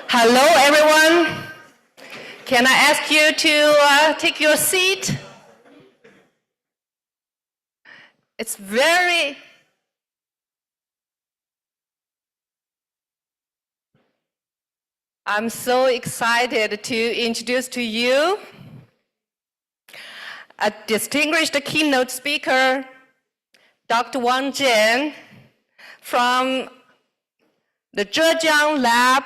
Hello, everyone. Can I ask you to take your seat? I'm so excited to introduce to you a distinguished keynote speaker, Dr. Wang Jian from the Zhejiang Lab.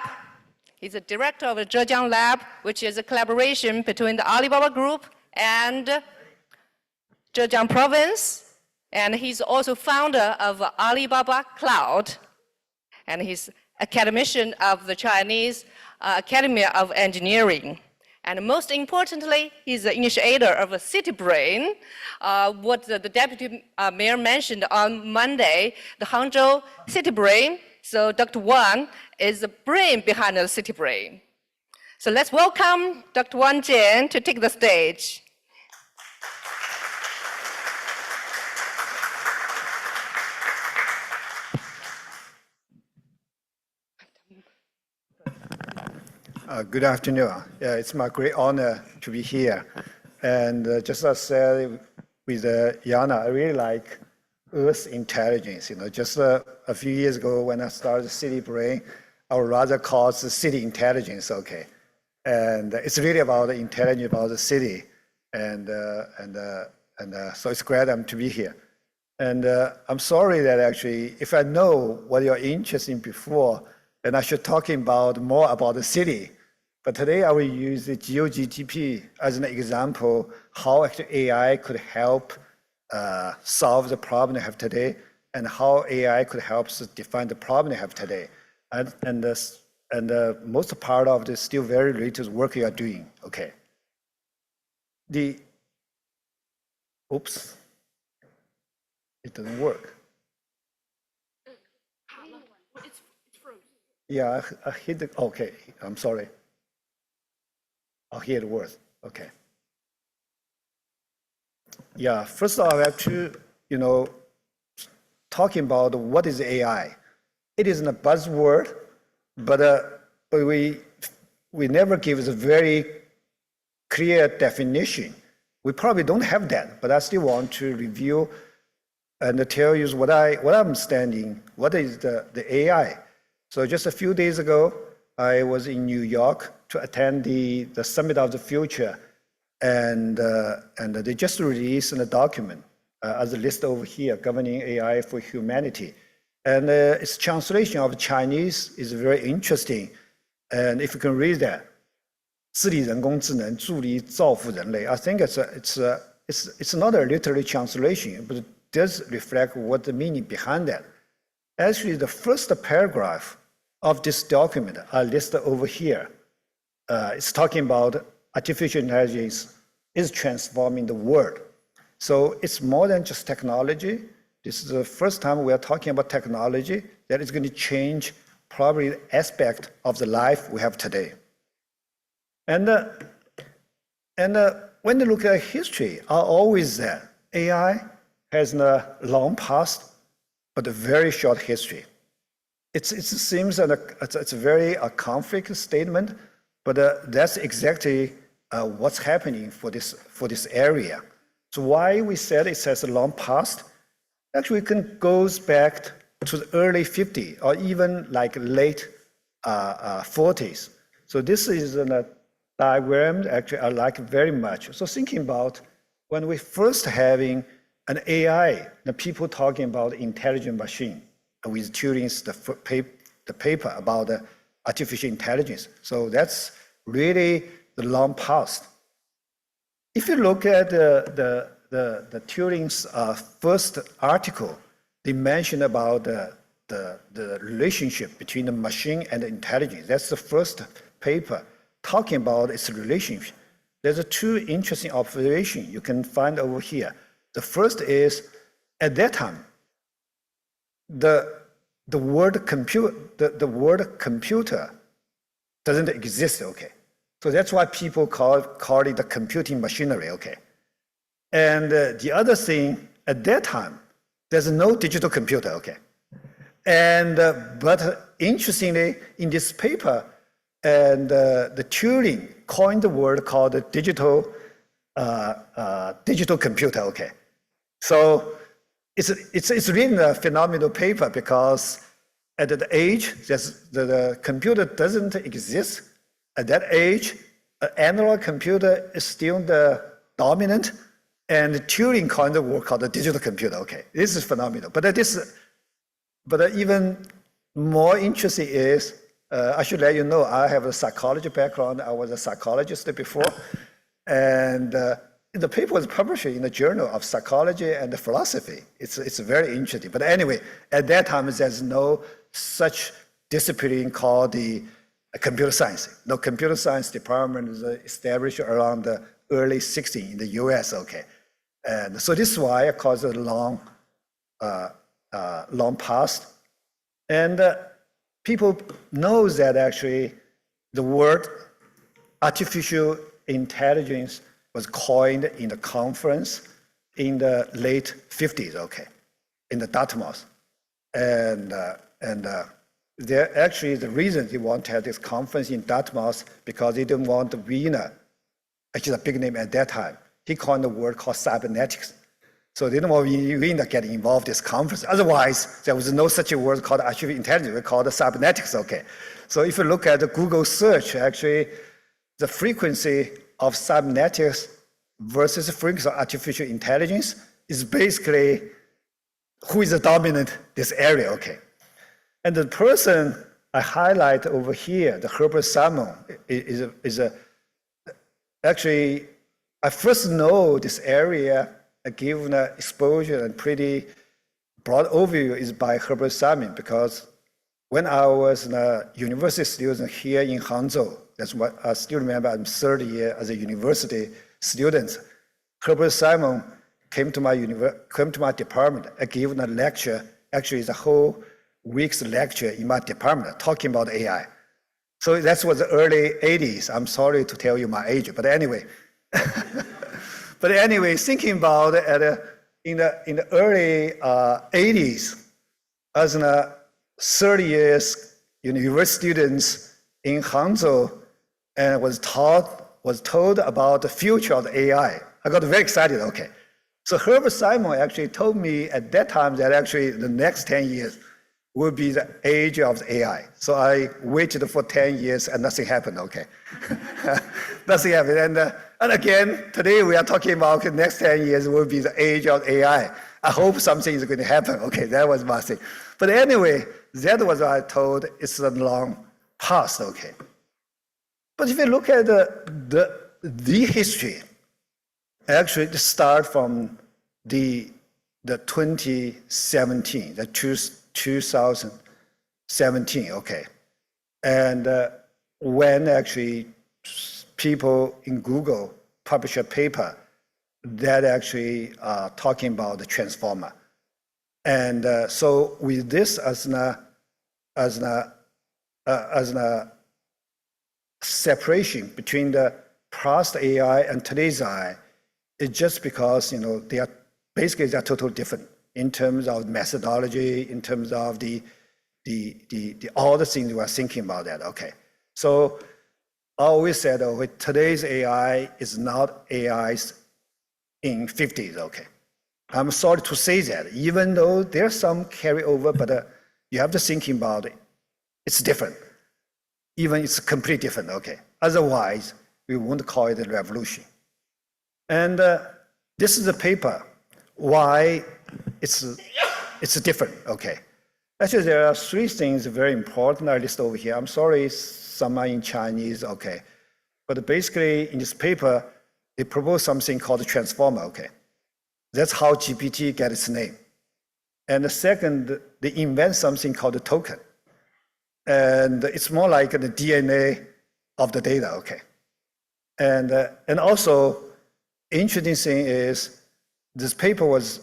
He's the director of the Zhejiang Lab, which is a collaboration between the Alibaba Group and Zhejiang Province. And he's also founder of Alibaba Cloud. And he's academician of the Chinese Academy of Engineering. And most importantly, he's the initiator of a city brain, what the deputy mayor mentioned on Monday, the Hangzhou city brain. So Dr. Wang is the brain behind the city brain. So let's welcome Dr. Wang Jian to take the stage. Good afternoon. It's my great honor to be here. And just as I said with Yana, I really like Earth intelligence. Just a few years ago when I started City Brain, I would rather call it city intelligence, okay. And it's really about the intelligence about the city. And so it's great to be here. And I'm sorry that actually, if I know what you're interested in before, then I should talk more about the city. But today I will use the GeoGTP as an example how actually AI could help solve the problem we have today and how AI could help us define the problem we have today. And most part of this still very related to the work you are doing, okay. Oops, it doesn't work. Yeah, I hit the, okay, I'm sorry. Oh, here it works, okay. Yeah, first of all, I have to, talking about what is AI. It isn't a buzzword, but we never give a very clear definition. We probably don't have that, but I still want to review and tell you what I'm understanding, what is the AI. So just a few days ago, I was in New York to attend the Summit of the Future, and they just released a document as a list over here, Governing AI for Humanity. And its translation of Chinese is very interesting. And if you can read that, 治理人工智能助力造福人类. I think it's not a literary translation, but it does reflect what the meaning behind that. Actually, the first paragraph of this document are listed over here. It's talking about artificial intelligence is transforming the world. So it's more than just technology. This is the first time we are talking about technology that is going to change probably the aspect of the life we have today. And when you look at history, I always said AI has a long past, but a very short history. It seems that it's a very conflict statement, but that's exactly what's happening for this area. So why we said it has a long past? Actually, it can goes back to the early 50s or even like late 40s. So this is a diagram actually I like very much. So thinking about when we first having an AI, the people talking about intelligent machine with Turing's the paper about the artificial intelligence. So that's really the long past. If you look at the Turing's first article, they mentioned about the relationship between the machine and the intelligence. That's the first paper talking about its relationship. There's two interesting observations you can find over here. The first is, at that time, the word computer doesn't exist, okay? So that's why people call it the computing machinery, okay? And the other thing, at that time, there's no digital computer, okay? And but interestingly, in this paper, and the Turing coined the word called the digital computer. Okay, so it's really a phenomenal paper because at that age, the computer doesn't exist. At that age, an analog computer is still the dominant, and Turing coined the word called the digital computer. Okay, this is phenomenal. But even more interesting is, I should let you know, I have a psychology background. I was a psychologist before, and the paper was published in the Journal of Psychology and Philosophy. It's very interesting. But anyway, at that time, there's no such discipline called the computer science. No computer science department was established around the early 60s in the US, okay. And so this is why it caused a long past. And people know that actually the word artificial intelligence was coined in the conference in the late 50s, okay, in the Dartmouth. And there actually the reason they want to have this conference in Dartmouth because they didn't want Wiener, actually a big name at that time. He coined the word called cybernetics. So they didn't want Wiener getting involved in this conference. Otherwise, there was no such a word called artificial intelligence. We called it cybernetics, okay. So if you look at the Google search, actually the frequency of cybernetics versus the frequency of artificial intelligence is basically who is the dominant this area, okay. And the person I highlight over here, the Herbert Simon, actually, I first know this area, given exposure and pretty broad overview is by Herbert Simon, because when I was a university student here in Hangzhou, that's what I still remember, I'm third year as a university student, Herbert Simon came to my department. I gave a lecture, actually the whole week's lecture in my department talking about AI. So that was the early 80s. I'm sorry to tell you my age, but anyway. But anyway, thinking about it in the early 80s, as a 30 years university students in Hangzhou, and was told about the future of the AI. I got very excited, okay. So Herbert Simon actually told me at that time that actually the next 10 years will be the age of the AI. So I waited for 10 years and nothing happened, okay. Nothing happened. And again, today we are talking about the next 10 years will be the age of AI. I hope something is going to happen. Okay, that was my thing. But anyway, that was what I told. It's a long past, okay. But if you look at the history, actually it starts from the 2017, the 2017, okay. And when actually people in Google publish a paper that actually talking about the transformer. And so with this as a separation between the past AI and today's AI, it's just because they are basically they're totally different in terms of methodology, in terms of the all the things we are thinking about that. Okay, so I always said today's AI is not AI's in 50s. Okay, I'm sorry to say that, even though there's some carryover, but you have to think about it. It's different. Even it's completely different. Okay, otherwise we won't call it a revolution. And this is a paper why it's different. Okay. Actually, there are three things very important I list over here. I'm sorry, some are in Chinese, okay. But basically, in this paper, they propose something called a transformer, okay. That's how GPT got its name. And the second, they invent something called a token. And it's more like the DNA of the data, okay. And also, interesting thing is, this paper was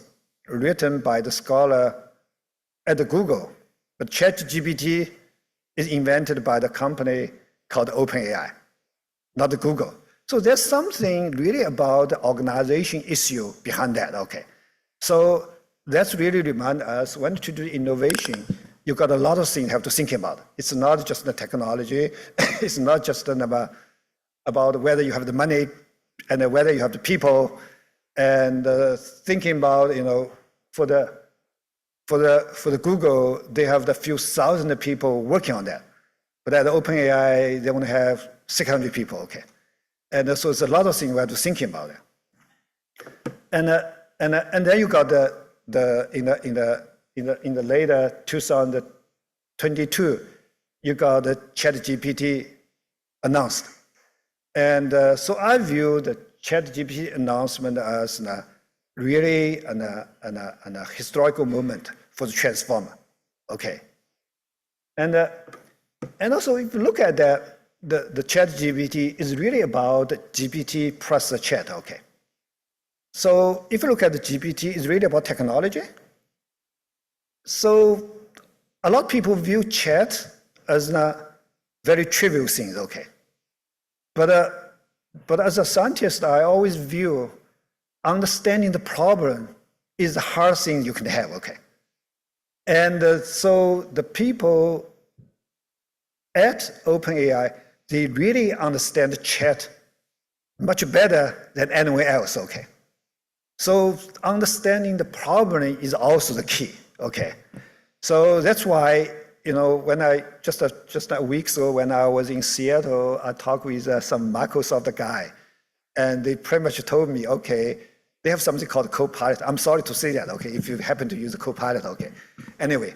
written by the scholar at the Google, but ChatGPT is invented by the company called OpenAI, not the Google. So there's something really about the organization issue behind that, okay. So that's really remind us when to do innovation, you got a lot of things you have to think about. It's not just the technology. It's not just about whether you have the money and whether you have the people, and thinking about, for the Google, they have the few thousand people working on that. But at OpenAI, they only have 600 people, okay? And so it's a lot of things we have to think about it. And then you got in the later 2022, you got the ChatGPT announced. And so I view the ChatGPT announcement as really a historical moment for the transformer, okay? And also, if you look at that, the ChatGPT is really about GPT plus the chat, okay? So if you look at the GPT, it's really about technology. So a lot of people view chat as a very trivial thing, okay? But as a scientist, I always view understanding the problem is the hard thing you can have, okay? And so the people at OpenAI, they really understand the chat much better than anyone else, okay? So understanding the problem is also the key, okay? So that's why, when I, just a week ago, when I was in Seattle, I talked with some Microsoft guy, and they pretty much told me, okay, they have something called Copilot. I'm sorry to say that, okay, if you happen to use a Copilot, okay. Anyway,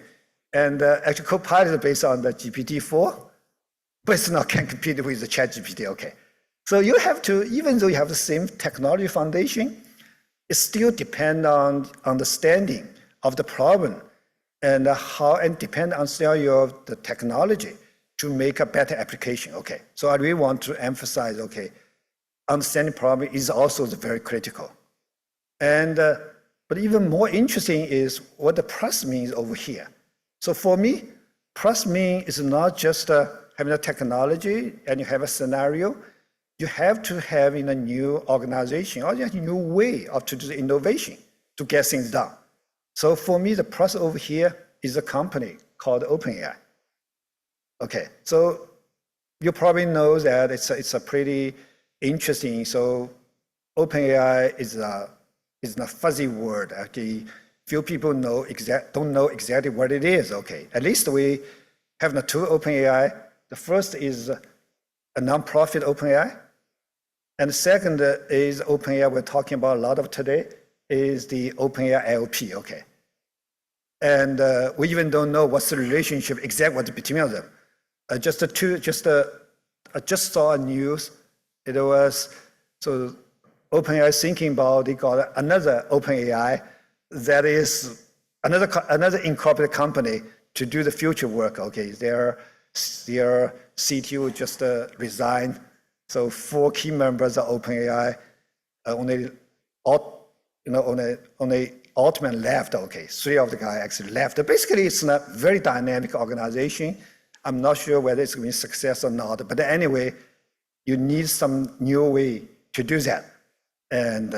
and actually Copilot is based on the GPT-4, but it's not can compete with the ChatGPT, okay. So you have to, even though you have the same technology foundation, it still depends on understanding of the problem and depend on understanding of the technology to make a better application, okay. So I really want to emphasize, okay, understanding problem is also very critical. And, but even more interesting is what the plus means over here. So for me, plus mean is not just having a technology and you have a scenario. You have to have in a new organization or a new way of to do the innovation to get things done. So for me, the plus over here is a company called OpenAI. Okay, so you probably know that it's a pretty interesting. So OpenAI is a fuzzy word. Actually, few people don't know exactly what it is. Okay, at least we have the two OpenAI. The first is a nonprofit OpenAI, and the second is OpenAI we're talking about a lot of today is the OpenAI LP. Okay, and we even don't know what's the relationship exactly between them. I just saw a news. It was so OpenAI thinking about they got another OpenAI that is another incorporated company to do the future work. Okay, their CTO just resigned. So 4 key members of OpenAI, only Altman left. Okay, 3 of the guys actually left. Basically, it's a very dynamic organization. I'm not sure whether it's going to be a success or not. But anyway, you need some new way to do that. And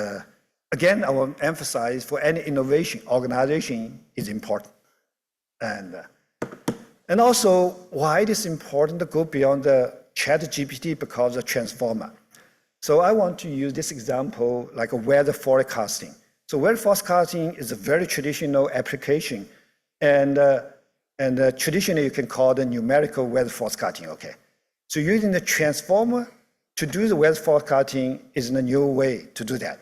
again, I will emphasize for any innovation, organization is important. And also, why it is important to go beyond the ChatGPT because of transformer. So I want to use this example like a weather forecasting. So weather forecasting is a very traditional application, and traditionally you can call it numerical weather forecasting. Okay, so using the transformer to do the weather forecasting is a new way to do that.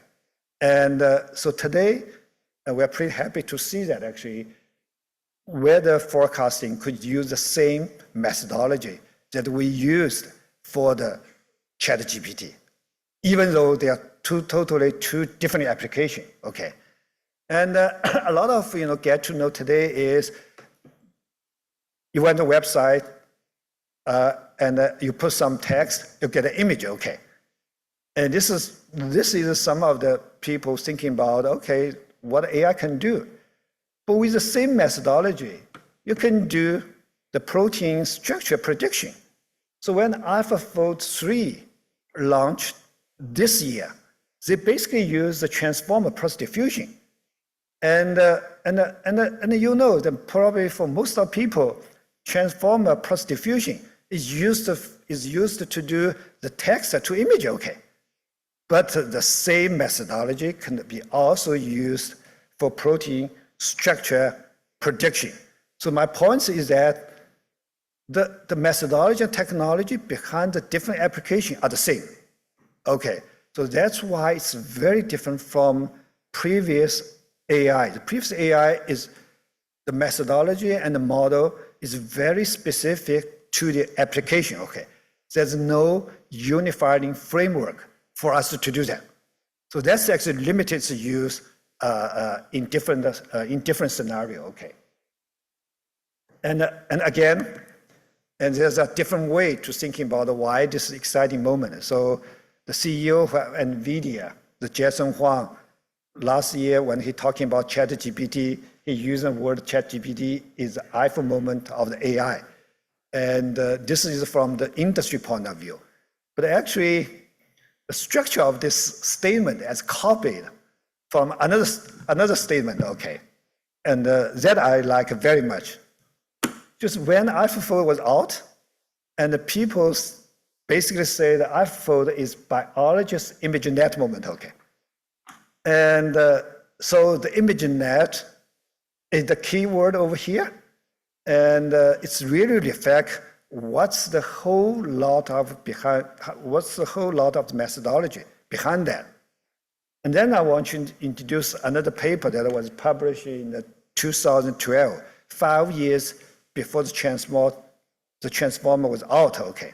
And so today, we're pretty happy to see that actually weather forecasting could use the same methodology that we used for the ChatGPT, even though they are two different applications, okay? And a lot of get to know today is you went to a website and you put some text, you get an image, okay? And this is some of the people thinking about, okay, what AI can do. But with the same methodology, you can do the protein structure prediction. So when AlphaFold 3 launched this year, they basically use the transformer plus diffusion. And you know that probably for most of people, transformer plus diffusion is used to do the text to image, okay. But the same methodology can be also used for protein structure prediction. So my point is that the methodology and technology behind the different applications are the same. Okay, so that's why it's very different from previous AI. The previous AI is the methodology and the model is very specific to the application, okay. There's no unifying framework for us to do that. So that's actually limited its use in different scenario, okay. And again, and there's a different way to thinking about why this exciting moment. So the CEO of NVIDIA, the Jason Huang, last year when he talking about ChatGPT, he used the word ChatGPT is the iPhone moment of the AI. And this is from the industry point of view. But actually, the structure of this statement is copied from another statement, okay. And that I like very much. Just when AlphaFold was out, and the people basically say that AlphaFold is biologist ImageNet moment, okay. And so the ImageNet is the key word over here, and it's really reflect what's the whole lot of methodology behind that. And then I want to introduce another paper that was published in 2012, 5 years before the transformer was out, okay.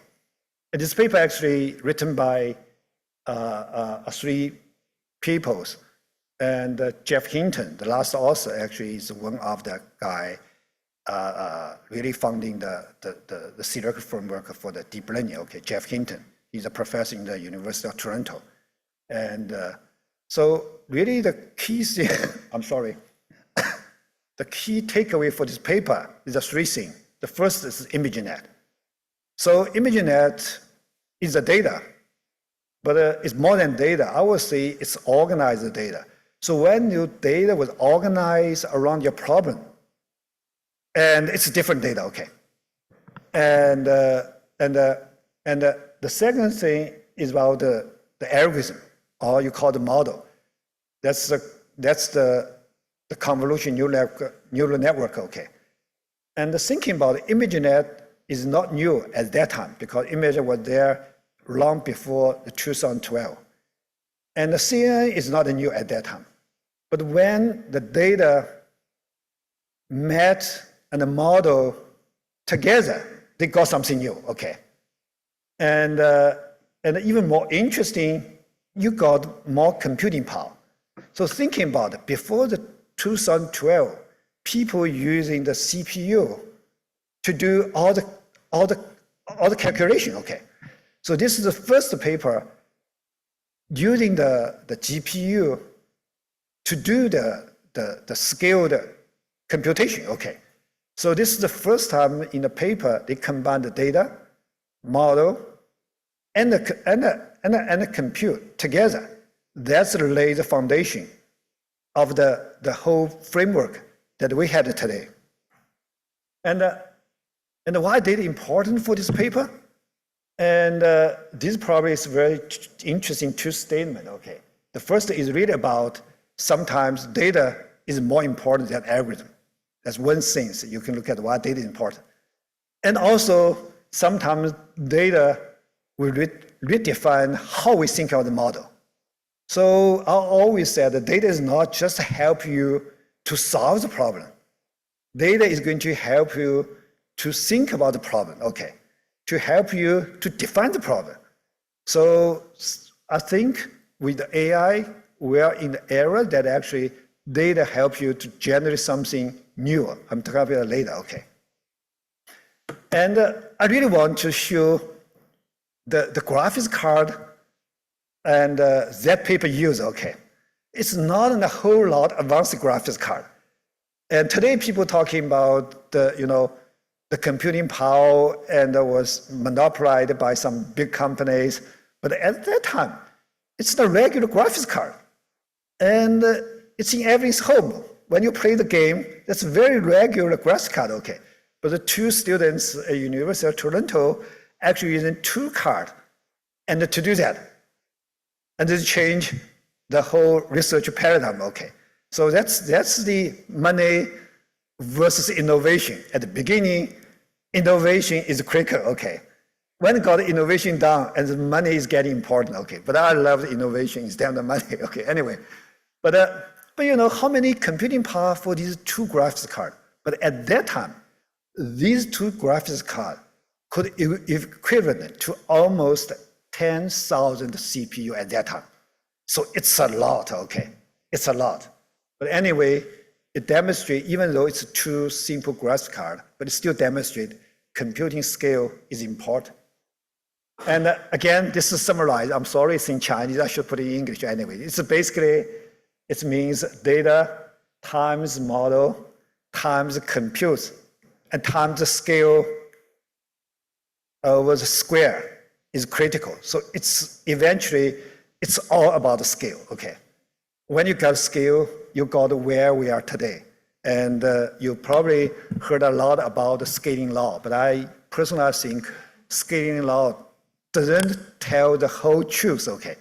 And this paper actually written by 3 people, and Jeff Hinton, the last author, actually is one of the guy really founding the theoretical framework for the deep learning, okay, Jeff Hinton. He's a professor in the University of Toronto. And so really the key thing, I'm sorry, the key takeaway for this paper is the 3 things. The first is ImageNet. So ImageNet is the data, but it's more than data. I would say it's organized data. So when your data was organized around your problem, and it's different data, okay. And the second thing is about the algorithm, or you call the model. That's the convolution neural network, okay. And the thinking about ImageNet is not new at that time because ImageNet was there long before the 2012. And the CNN is not new at that time. But when the data met and the model together, they got something new, okay. And even more interesting, you got more computing power. So thinking about it, before the 2012, people using the CPU to do all the calculation, okay. So this is the first paper using the GPU to do the scaled computation, okay. So this is the first time in the paper they combine the data, model, and the compute together. That's laid the foundation of the whole framework that we had today. And why data important for this paper? And this probably is very interesting 2 statement, okay. The first is really about sometimes data is more important than algorithm. That's one thing so you can look at why data is important. And also sometimes data will redefine how we think of the model. So I always say that data is not just to help you to solve the problem. Data is going to help you to think about the problem, okay, to help you to define the problem. So I think with the AI, we are in the era that actually data help you to generate something new. I'm talking about it later, okay. And I really want to show the graphics card and that paper use, okay. It's not a whole lot advanced graphics card. And today people talking about the computing power and was monopolized by some big companies. But at that time, it's the regular graphics card. And it's in everyone's home, when you play the game, that's very regular graphics card, okay. But the two students at University of Toronto actually using two cards, and to do that, and to change the whole research paradigm, okay. So that's the money versus innovation. At the beginning, innovation is critical, okay. When you got the innovation done, and the money is getting important, okay. But I love the innovation instead of the money, okay. Anyway, but you know how many computing power for these two graphics cards? But at that time, these two graphics cards could equivalent to almost 10,000 CPU at that time. So it's a lot, okay. It's a lot. But anyway, it demonstrates, even though it's two simple graphics cards, but it still demonstrates computing scale is important. And again, this is summarized. I'm sorry, it's in Chinese. I should put it in English anyway. It's basically, it means data times model times compute and times the scale over the square is critical. So it's eventually, it's all about the scale, okay? When you got scale, you got where we are today. And you probably heard a lot about the scaling law, but I personally think scaling law doesn't tell the whole truth, okay?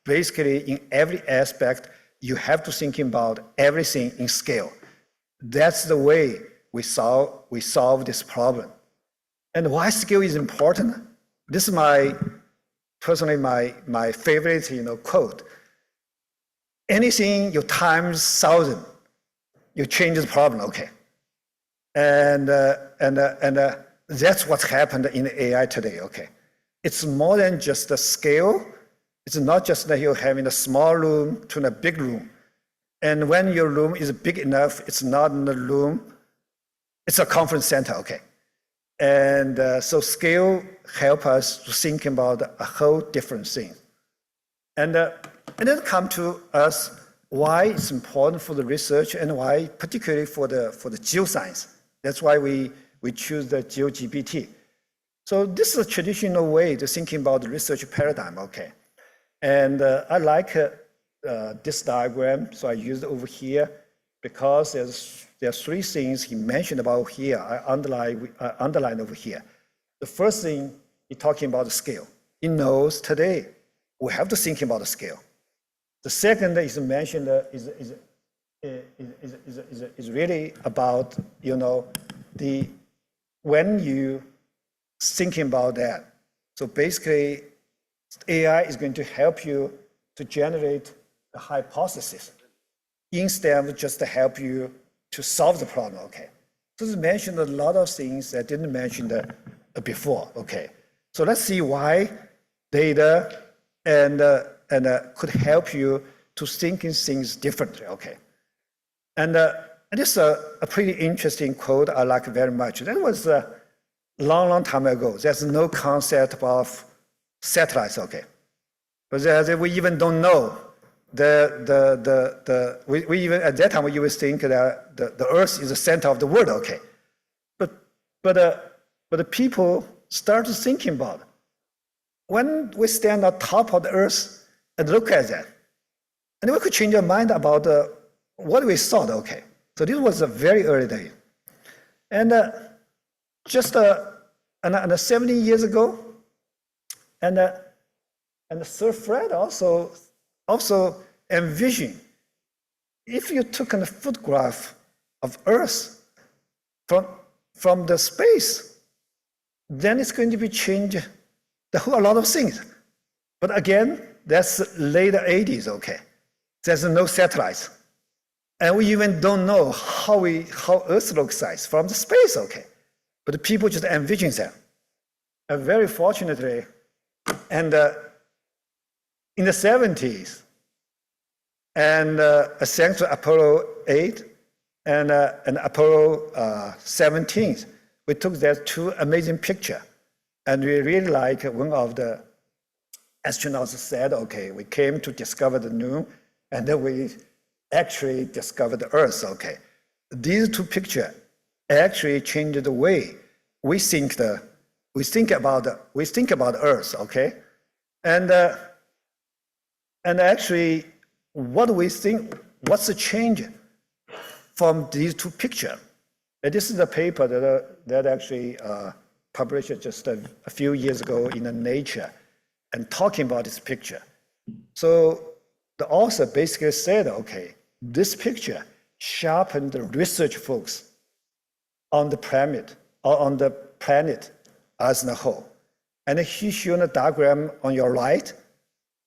Basically, in every aspect, you have to think about everything in scale. That's the way we solve this problem. And why scale is important? This is personally my favorite, quote. Anything you times 1,000, you change the problem, okay? And that's what's happened in AI today, okay? It's more than just the scale. It's not just that you're having a small room to a big room. And when your room is big enough, it's not in a room, it's a conference center, okay? And so scale help us to think about a whole different thing. And then come to us why it's important for the research and why particularly for the geoscience. That's why we choose the GeoGPT. So this is a traditional way to thinking about the research paradigm, okay? And I like this diagram, so I used it over here because there's three things he mentioned about here. I underlined over here. The first thing, he's talking about the scale. He knows today we have to think about the scale. The second is mentioned is really about when you thinking about that. So basically, AI is going to help you to generate a hypothesis instead of just to help you to solve the problem, okay? So it's mentioned a lot of things that didn't mention before, okay? So let's see why data and could help you to think in things differently, okay? And this is a pretty interesting quote I like very much. That was a long time ago. There's no concept of satellites, okay? But we even don't know. We even at that time we even think that the Earth is the center of the world, okay? But the people start thinking about it. When we stand on top of the Earth and look at that, and we could change our mind about what we thought, okay? So this was a very early day. And just 70 years ago, and Sir Fred also envisioned if you took a photograph of Earth from the space, then it's going to be changed a lot of things. But again, that's later 80s, okay? There's no satellites. And we even don't know how Earth looks like from the space, okay? But the people just envision that. And very fortunately, and in the 70s, and thanks to Apollo 8 and Apollo 17, we took that two amazing pictures. And we really like one of the astronauts said, okay, we came to discover the moon, and then we actually discovered the Earth, okay. These two pictures actually changed the way we think about Earth, okay. And actually, what we think, what's the change from these two pictures. And this is a paper that actually published just a few years ago in the Nature and talking about this picture. So the author basically said, okay, this picture sharpened the research folks on the planet as a whole. And he showed a diagram on your right.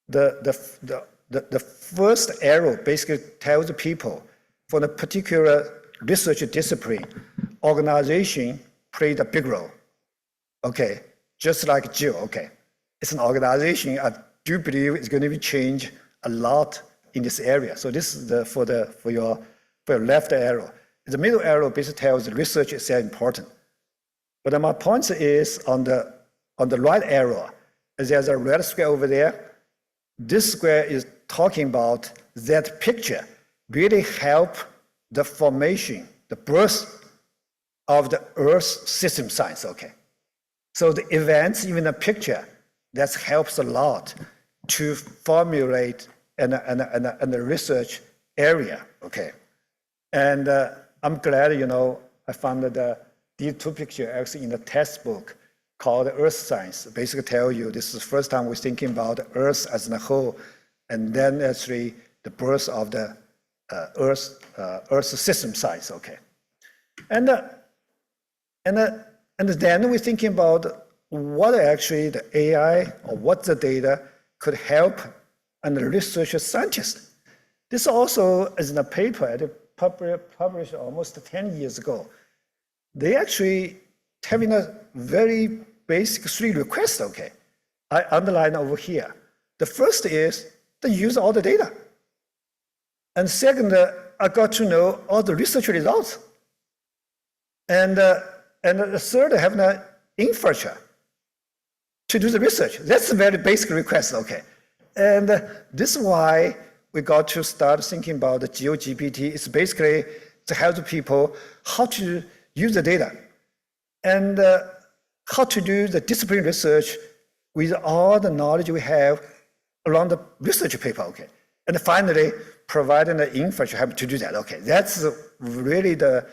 The first arrow basically tells the people for a particular research discipline, organization played a big role. Okay, just like Jill, okay. It's an organization, I do believe it's going to be changed a lot in this area. So this is for your left arrow. The middle arrow basically tells the research is very important. But my point is on the right arrow, there's a red square over there. This square is talking about that picture really help the formation, the birth of the Earth system science, okay? So the events, even a picture, that helps a lot to formulate a research area, okay? And I'm glad, I found that these two pictures actually in the textbook called Earth Science. Basically tell you this is the first time we're thinking about the Earth as a whole, and then actually the birth of the Earth system science, okay? And then we're thinking about what actually the AI or what the data could help and the research scientist. This also is in a paper that published almost 10 years ago. They actually having a very basic 3 requests, okay? I underline over here. The first is to use all the data. And second, I got to know all the research results. And the third, having an infrastructure to do the research. That's a very basic request, okay? And this is why we got to start thinking about the GeoGPT. It's basically to help the people how to use the data and how to do the discipline research with all the knowledge we have around the research paper, okay? And finally, providing the infrastructure to do that, okay? That's really the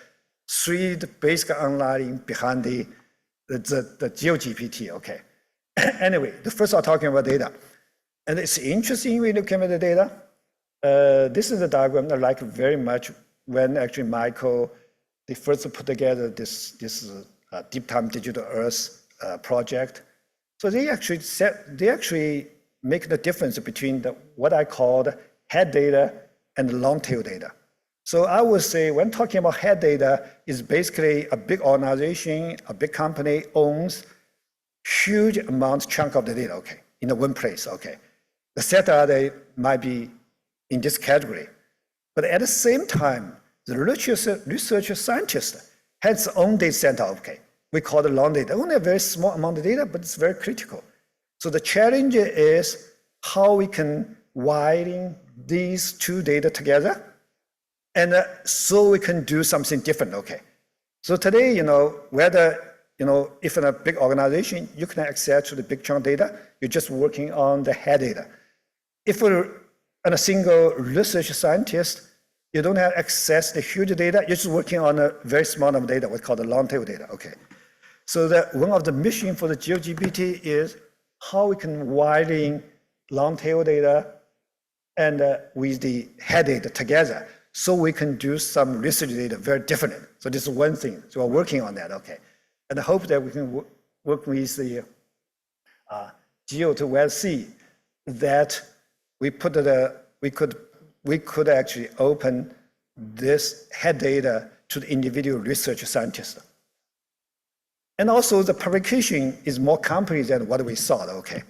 3 basic underlying behind the GeoGPT, okay? Anyway, the first I'm talking about data. And it's interesting when you look at the data. This is a diagram I like very much when actually Michael, they first put together this Deep Time Digital Earth project. So they actually make the difference between what I called head data and long tail data. So I would say when talking about head data is basically a big organization, a big company owns huge chunk of the data, okay, in one place, okay. The set data might be in this category. But at the same time, the research scientist has its own data center, okay. We call it long data. Only a very small amount of data, but it's very critical. So the challenge is how we can widen these 2 data together, and so we can do something different, okay. So today, whether, if in a big organization, you can access to the big chunk data, you're just working on the head data. If you're a single research scientist, you don't have access to huge data, you're just working on a very small amount of data, what's called the long tail data, okay. So one of the mission for the GeoGPT is how we can widen long tail data and with the head data together, so we can do some research data very different. So this is one thing. So we're working on that, okay. And I hope that we can work with the Geo to well see that we could actually open this head data to the individual research scientist. And also the publication is more complete than what we thought, okay.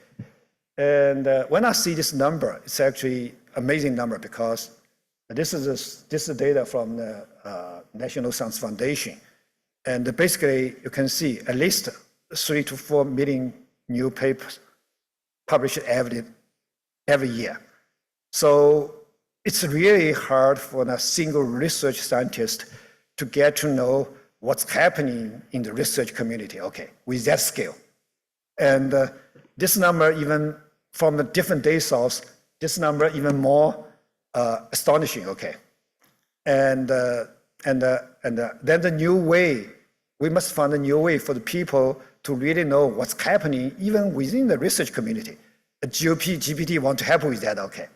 And when I see this number, it's actually amazing number because this is data from the National Science Foundation. And basically, you can see at least 3 to 4 million new papers published every year. So it's really hard for a single research scientist to get to know what's happening in the research community, okay, with that scale. And this number, even from a different data source, this number even more astonishing, okay. And And then the new way, we must find a new way for the people to really know what's happening even within the research community. The GPT want to help with that, okay.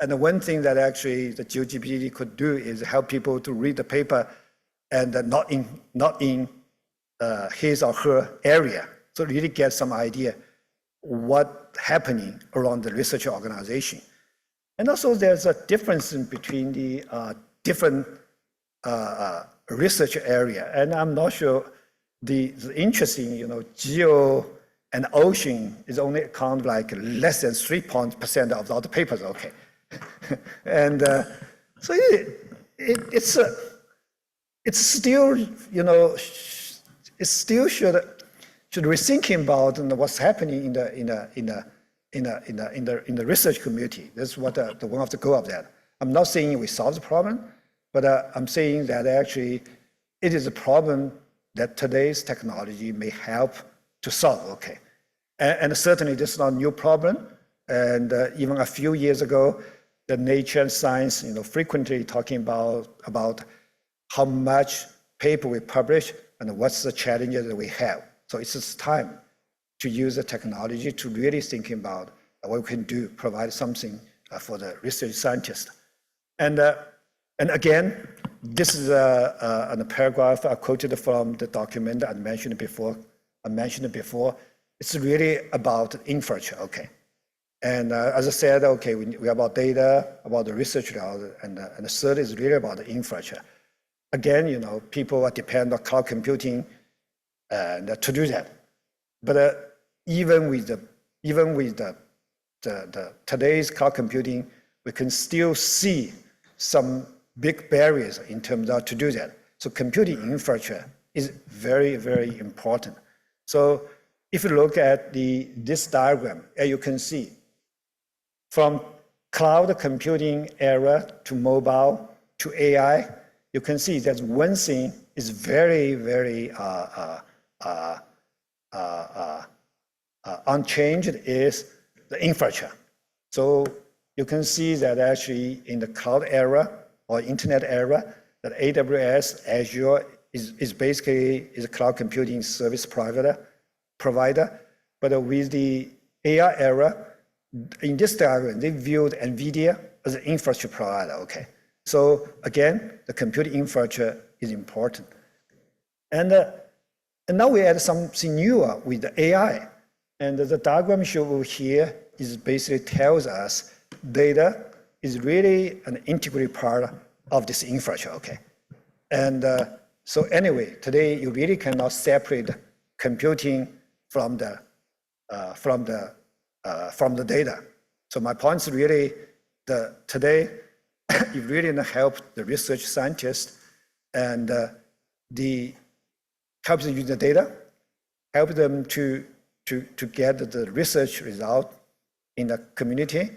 And the one thing that actually the GPT could do is help people to read the paper and not in his or her area. So really get some idea what's happening around the research organization. And also there's a difference in between the different research area. And I'm not sure the interesting, geo and ocean is only account like less than 3% of all the papers, okay. And so it's still, it still should rethinking about what's happening in the research community. That's what the one of the goal of that. I'm not saying we solve the problem, but I'm saying that actually it is a problem that today's technology may help to solve. Okay, and certainly this is not a new problem. And even a few years ago, the Nature and Science, frequently talking about how much paper we publish and what's the challenges that we have. So it's just time to use the technology to really think about what we can do, provide something for the research scientists. And again, this is a paragraph I quoted from the document I mentioned before. It's really about infrastructure, okay. And as I said, okay, we about data, about the research, and the third is really about the infrastructure. Again, people depend on cloud computing to do that. But even with the today's cloud computing, we can still see some big barriers in terms of to do that. So computing infrastructure is very, very important. So if you look at this diagram, as you can see, from cloud computing era to mobile to AI, you can see that one thing is very, very unchanged is the infrastructure. So you can see that actually in the cloud era or internet era, that AWS, Azure is basically a cloud computing service provider. But with the AI era, in this diagram, they viewed NVIDIA as an infrastructure provider, okay. So again, the computing infrastructure is important. And now we add something new with the AI. And the diagram shown over here is basically tells us data is really an integral part of this infrastructure, okay. And so anyway, today you really cannot separate computing from the data. So my point is really today you really help the research scientists and help them use the data, help them to get the research result in the community,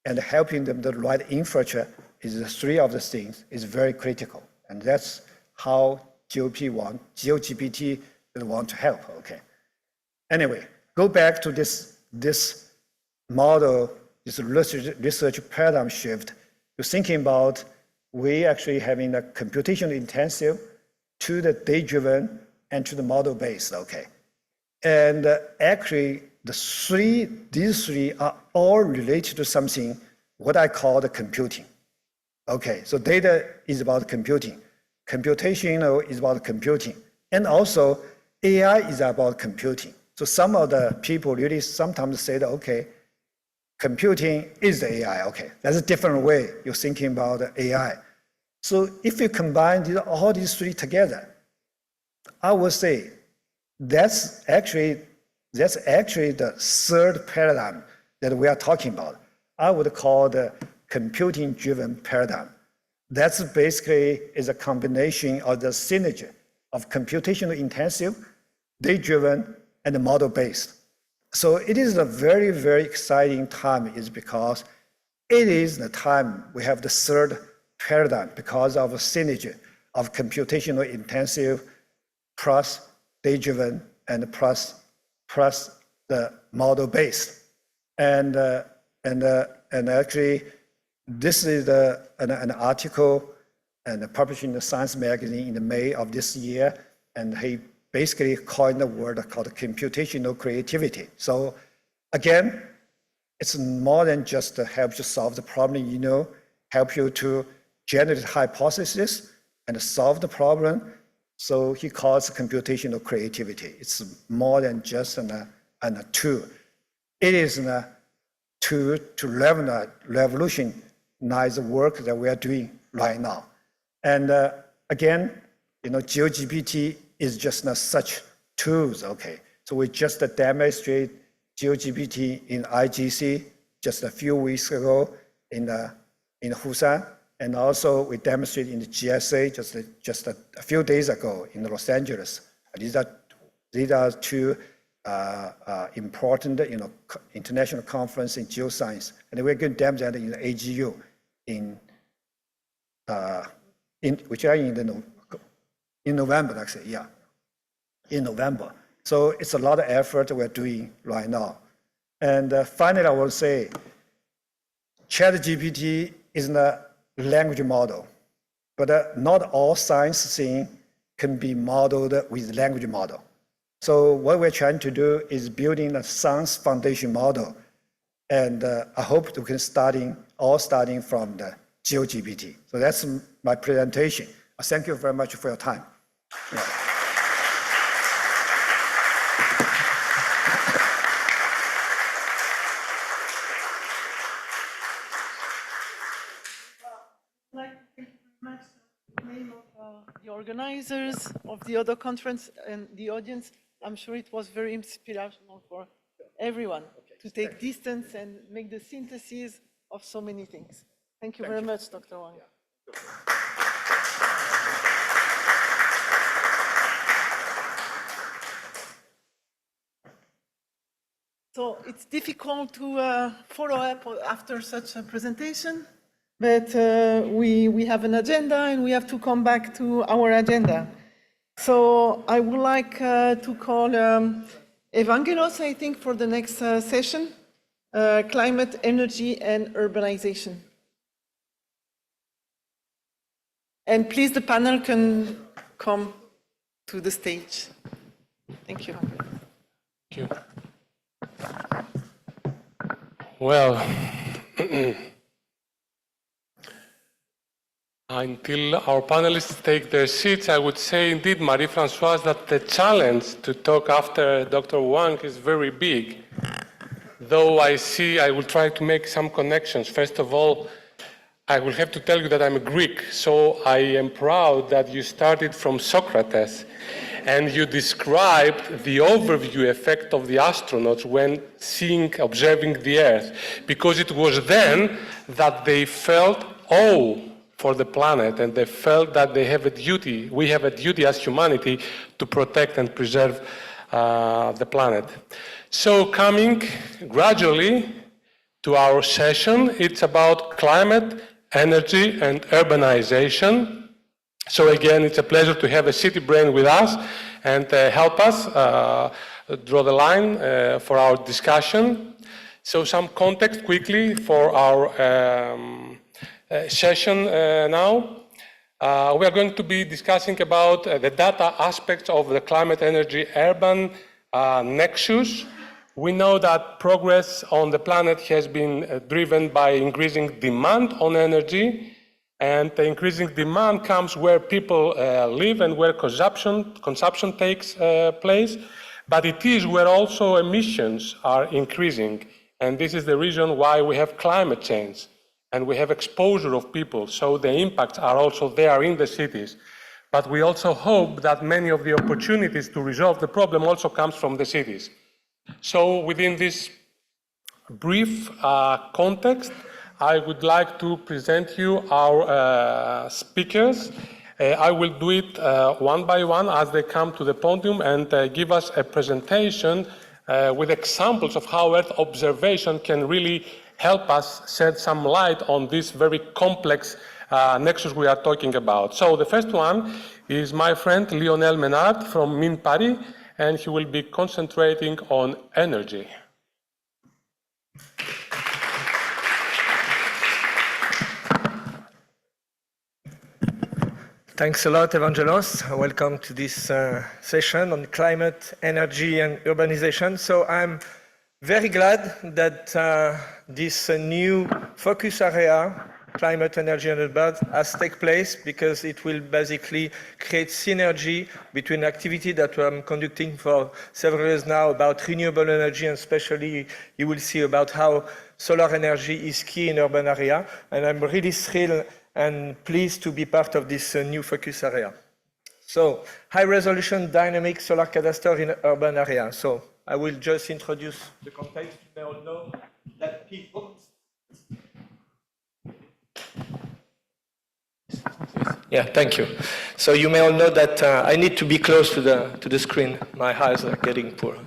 and helping them the right infrastructure is the three of the things is very critical. And that's how GeoGPT want to help, okay. Anyway, go back to this model, this research paradigm shift. You're thinking about we actually having a computation intensive to the data-driven and to the model-based, okay. And actually, these three are all related to something, what I call the computing. Okay, so data is about computing. Computation is about computing. And also, AI is about computing. So some of the people really sometimes say that, okay, computing is the AI, okay. That's a different way you're thinking about the AI. So if you combine all these three together, I would say that's actually the third paradigm that we are talking about. I would call the computing-driven paradigm. That's basically is a combination of the synergy of computational intensive, data-driven, and model-based. So it is a very, very exciting time is because it is the time we have the third paradigm because of a synergy of computational intensive plus data-driven and plus the model-based. And actually, this is an article and published in the Science magazine in the May of this year. And he basically coined a word called computational creativity. So again, it's more than just to help you solve the problem, help you to generate hypothesis and solve the problem. So he calls computational creativity. It's more than just a tool. It is a tool to revolutionize the work that we are doing right now. And again, GeoGPT is just such tools, okay? So we just demonstrate GeoGPT in IGC just a few weeks ago in Busan, and also we demonstrated in the GSA just a few days ago in Los Angeles. These are two important, international conference in geoscience, and we're going to demonstrate that in the AGU which are in November, actually, yeah, in November. So it's a lot of effort we're doing right now. And finally, I will say, ChatGPT is a language model, but not all science things can be modeled with language model. So what we're trying to do is building a science foundation model. And I hope we can starting from the GeoGPT. So that's my presentation. Thank you very much for your time. Yeah. The organizers of the other conference and the audience. I'm sure it was very inspirational for everyone to take distance and make the synthesis of so many things. Thank you very much, Dr. Wang. So it's difficult to follow up after such a presentation. But we have an agenda and we have to come back to our agenda. So I would like to call Evangelos, I think, for the next session, Climate, Energy, and Urbanization. And please, the panel can come to the stage. Thank you. Thank you. Well, until our panelists take their seats, I would say indeed, Marie-Françoise, that the challenge to talk after Dr. Wang is very big. Though I will try to make some connections. First of all, I will have to tell you that I'm a Greek, so I am proud that you started from Socrates and you described the overview effect of the astronauts when observing the Earth, because it was then that they felt awe for the planet, and they felt that we have a duty as humanity to protect and preserve the planet. So coming gradually to our session, it's about climate, energy, and urbanization. So again, it's a pleasure to have a city brain with us and help us draw the line for our discussion. So some context quickly for our session now. We are going to be discussing about the data aspects of the climate, energy, urban nexus. We know that progress on the planet has been driven by increasing demand on energy, and the increasing demand comes where people live and where consumption takes place, but it is where also emissions are increasing, and this is the reason why we have climate change. And we have exposure of people, so the impacts are also there in the cities. But we also hope that many of the opportunities to resolve the problem also comes from the cities. So within this brief context, I would like to present you our speakers. I will do it one by one as they come to the podium and give us a presentation with examples of how Earth observation can really help us shed some light on this very complex nexus we are talking about. So the first one is my friend Lionel Menard from Mines Paris, and he will be concentrating on energy. Thanks a lot, Evangelos. Welcome to this session on climate, energy, and urbanization. So I'm very glad that this new focus area, climate, energy, and urban, has taken place because it will basically create synergy between activity that I'm conducting for several years now about renewable energy, and especially you will see about how solar energy is key in urban area. And I'm really thrilled and pleased to be part of this new focus area. So, high-resolution dynamic solar cadastre in urban area. So, I will just introduce the context. You may all know that Yeah, thank you. So you may all know that I need to be close to the screen. My eyes are getting poor.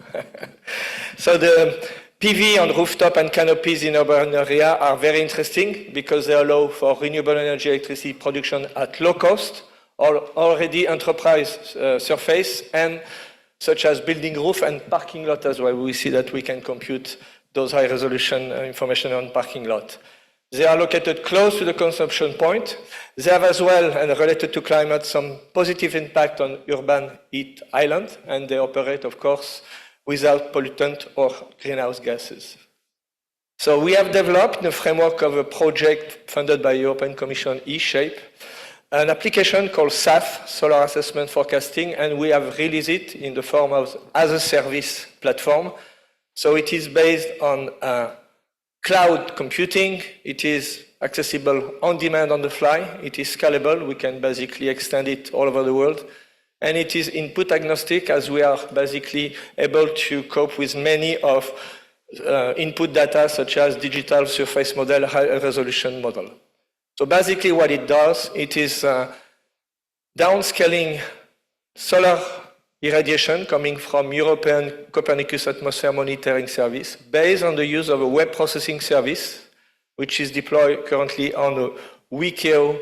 So the PV on rooftop and canopies in urban area are very interesting because they allow for renewable energy electricity production at low cost, or already enterprise surface, and such as building roof and parking lot as well. We see that we can compute those high resolution information on parking lot. They are located close to the consumption point. They have as well, and related to climate, some positive impact on urban heat island, and they operate, of course, without pollutant or greenhouse gases. So we have developed, in the framework of a project funded by European Commission E-Shape, an application called SAF, Solar Assessment Forecasting, and we have released it in the form of as-a-service platform. So it is based on cloud computing. It is accessible on demand, on the fly. It is scalable. We can basically extend it all over the world. And it is input agnostic, as we are basically able to cope with many of input data, such as digital surface model, high resolution model. So basically what it does, it is downscaling solar irradiation coming from European Copernicus Atmosphere Monitoring Service based on the use of a web processing service, which is deployed currently on the Wikio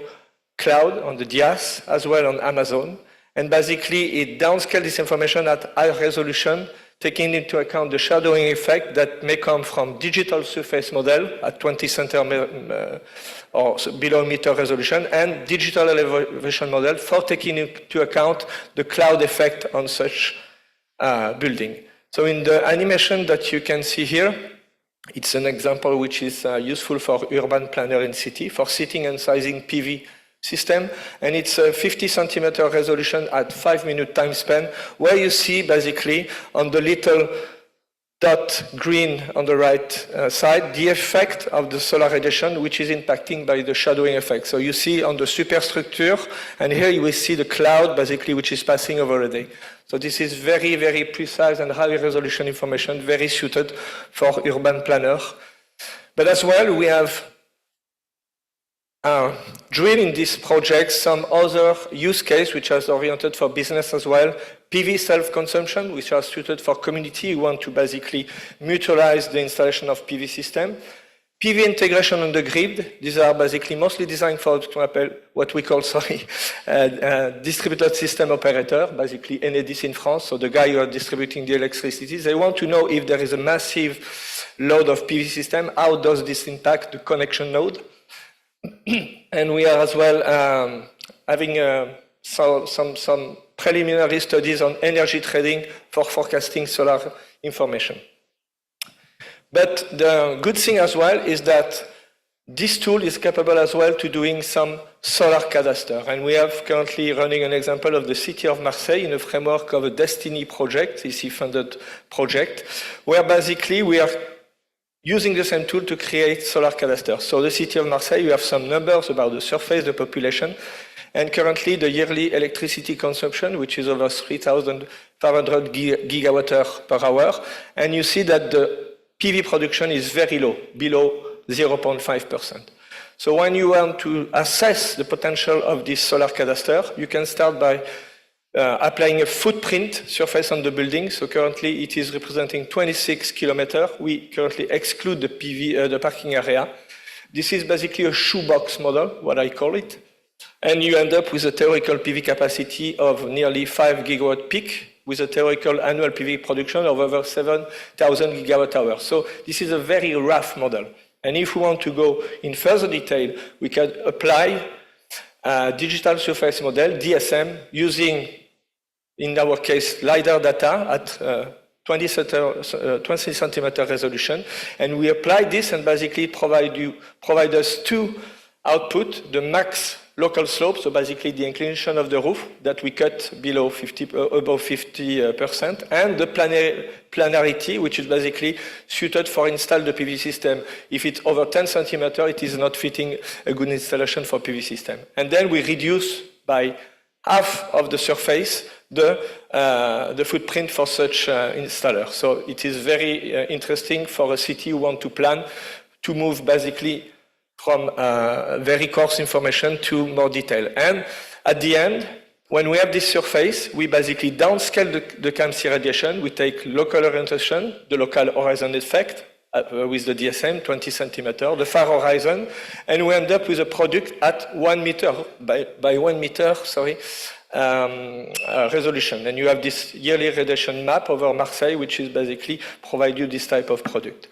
cloud, on the DIAS, as well on Amazon. And basically, it downscales this information at high resolution, taking into account the shadowing effect that may come from digital surface model at 20 centimeter or below meter resolution, and digital elevation model for taking into account the cloud effect on such building. So in the animation that you can see here, it's an example which is useful for urban planner in city, for setting and sizing PV system, and it's a 50 centimeter resolution at 5-minute time span, where you see basically on the little dot green on the right side the effect of the solar radiation, which is impacting by the shadowing effect. So you see on the superstructure, and here you will see the cloud basically which is passing over the day. So this is very, very precise and high resolution information, very suited for urban planner. But as well, we have drill in this project some other use case which is oriented for business as well. PV self-consumption, which are suited for community who want to basically mutualize the installation of PV system. PV integration on the grid. These are basically mostly designed for what we call, distributed system operator, basically Enedis in France, so the guy who are distributing the electricity. They want to know if there is a massive load of PV system, how does this impact the connection node? And we are as well having some preliminary studies on energy trading for forecasting solar information. But the good thing as well is that this tool is capable as well to doing some solar cadastre. And we have currently running an example of the city of Marseille in the framework of a Destiny project, EC-funded project, where basically we are using the same tool to create solar cadastre. So the city of Marseille, you have some numbers about the surface, the population, and currently the yearly electricity consumption, which is over 3,500 gigawatt per hour. And you see that the PV production is very low, below 0.5%. So when you want to assess the potential of this solar cadastre, you can start by applying a footprint surface on the building. So currently it is representing 26 kilometers. We currently exclude the the parking area. This is basically a shoebox model, what I call it. And you end up with a theoretical PV capacity of nearly 5 gigawatt peak, with a theoretical annual PV production of over 7,000 gigawatt hours. So this is a very rough model. And if we want to go in further detail, we can apply digital surface model, DSM, using, in our case, LiDAR data at 20 centimeter resolution. And we apply this and basically provide us two output, the max local slope, so basically the inclination of the roof that we cut below above 50%, and the planarity, which is basically suited for install the PV system. If it's over 10 centimeter, it is not fitting a good installation for PV system. And then we reduce by half of the surface the footprint for such installer. So it is very interesting for a city who want to plan to move basically from very coarse information to more detail. And at the end, when we have this surface, we basically downscale the CAMC radiation. We take local orientation, the local horizon effect with the DSM, 20 centimeter, the far horizon, and we end up with a product at 1 meter, by 1 meter, sorry, resolution. And you have this yearly radiation map over Marseille, which is basically provide you this type of product.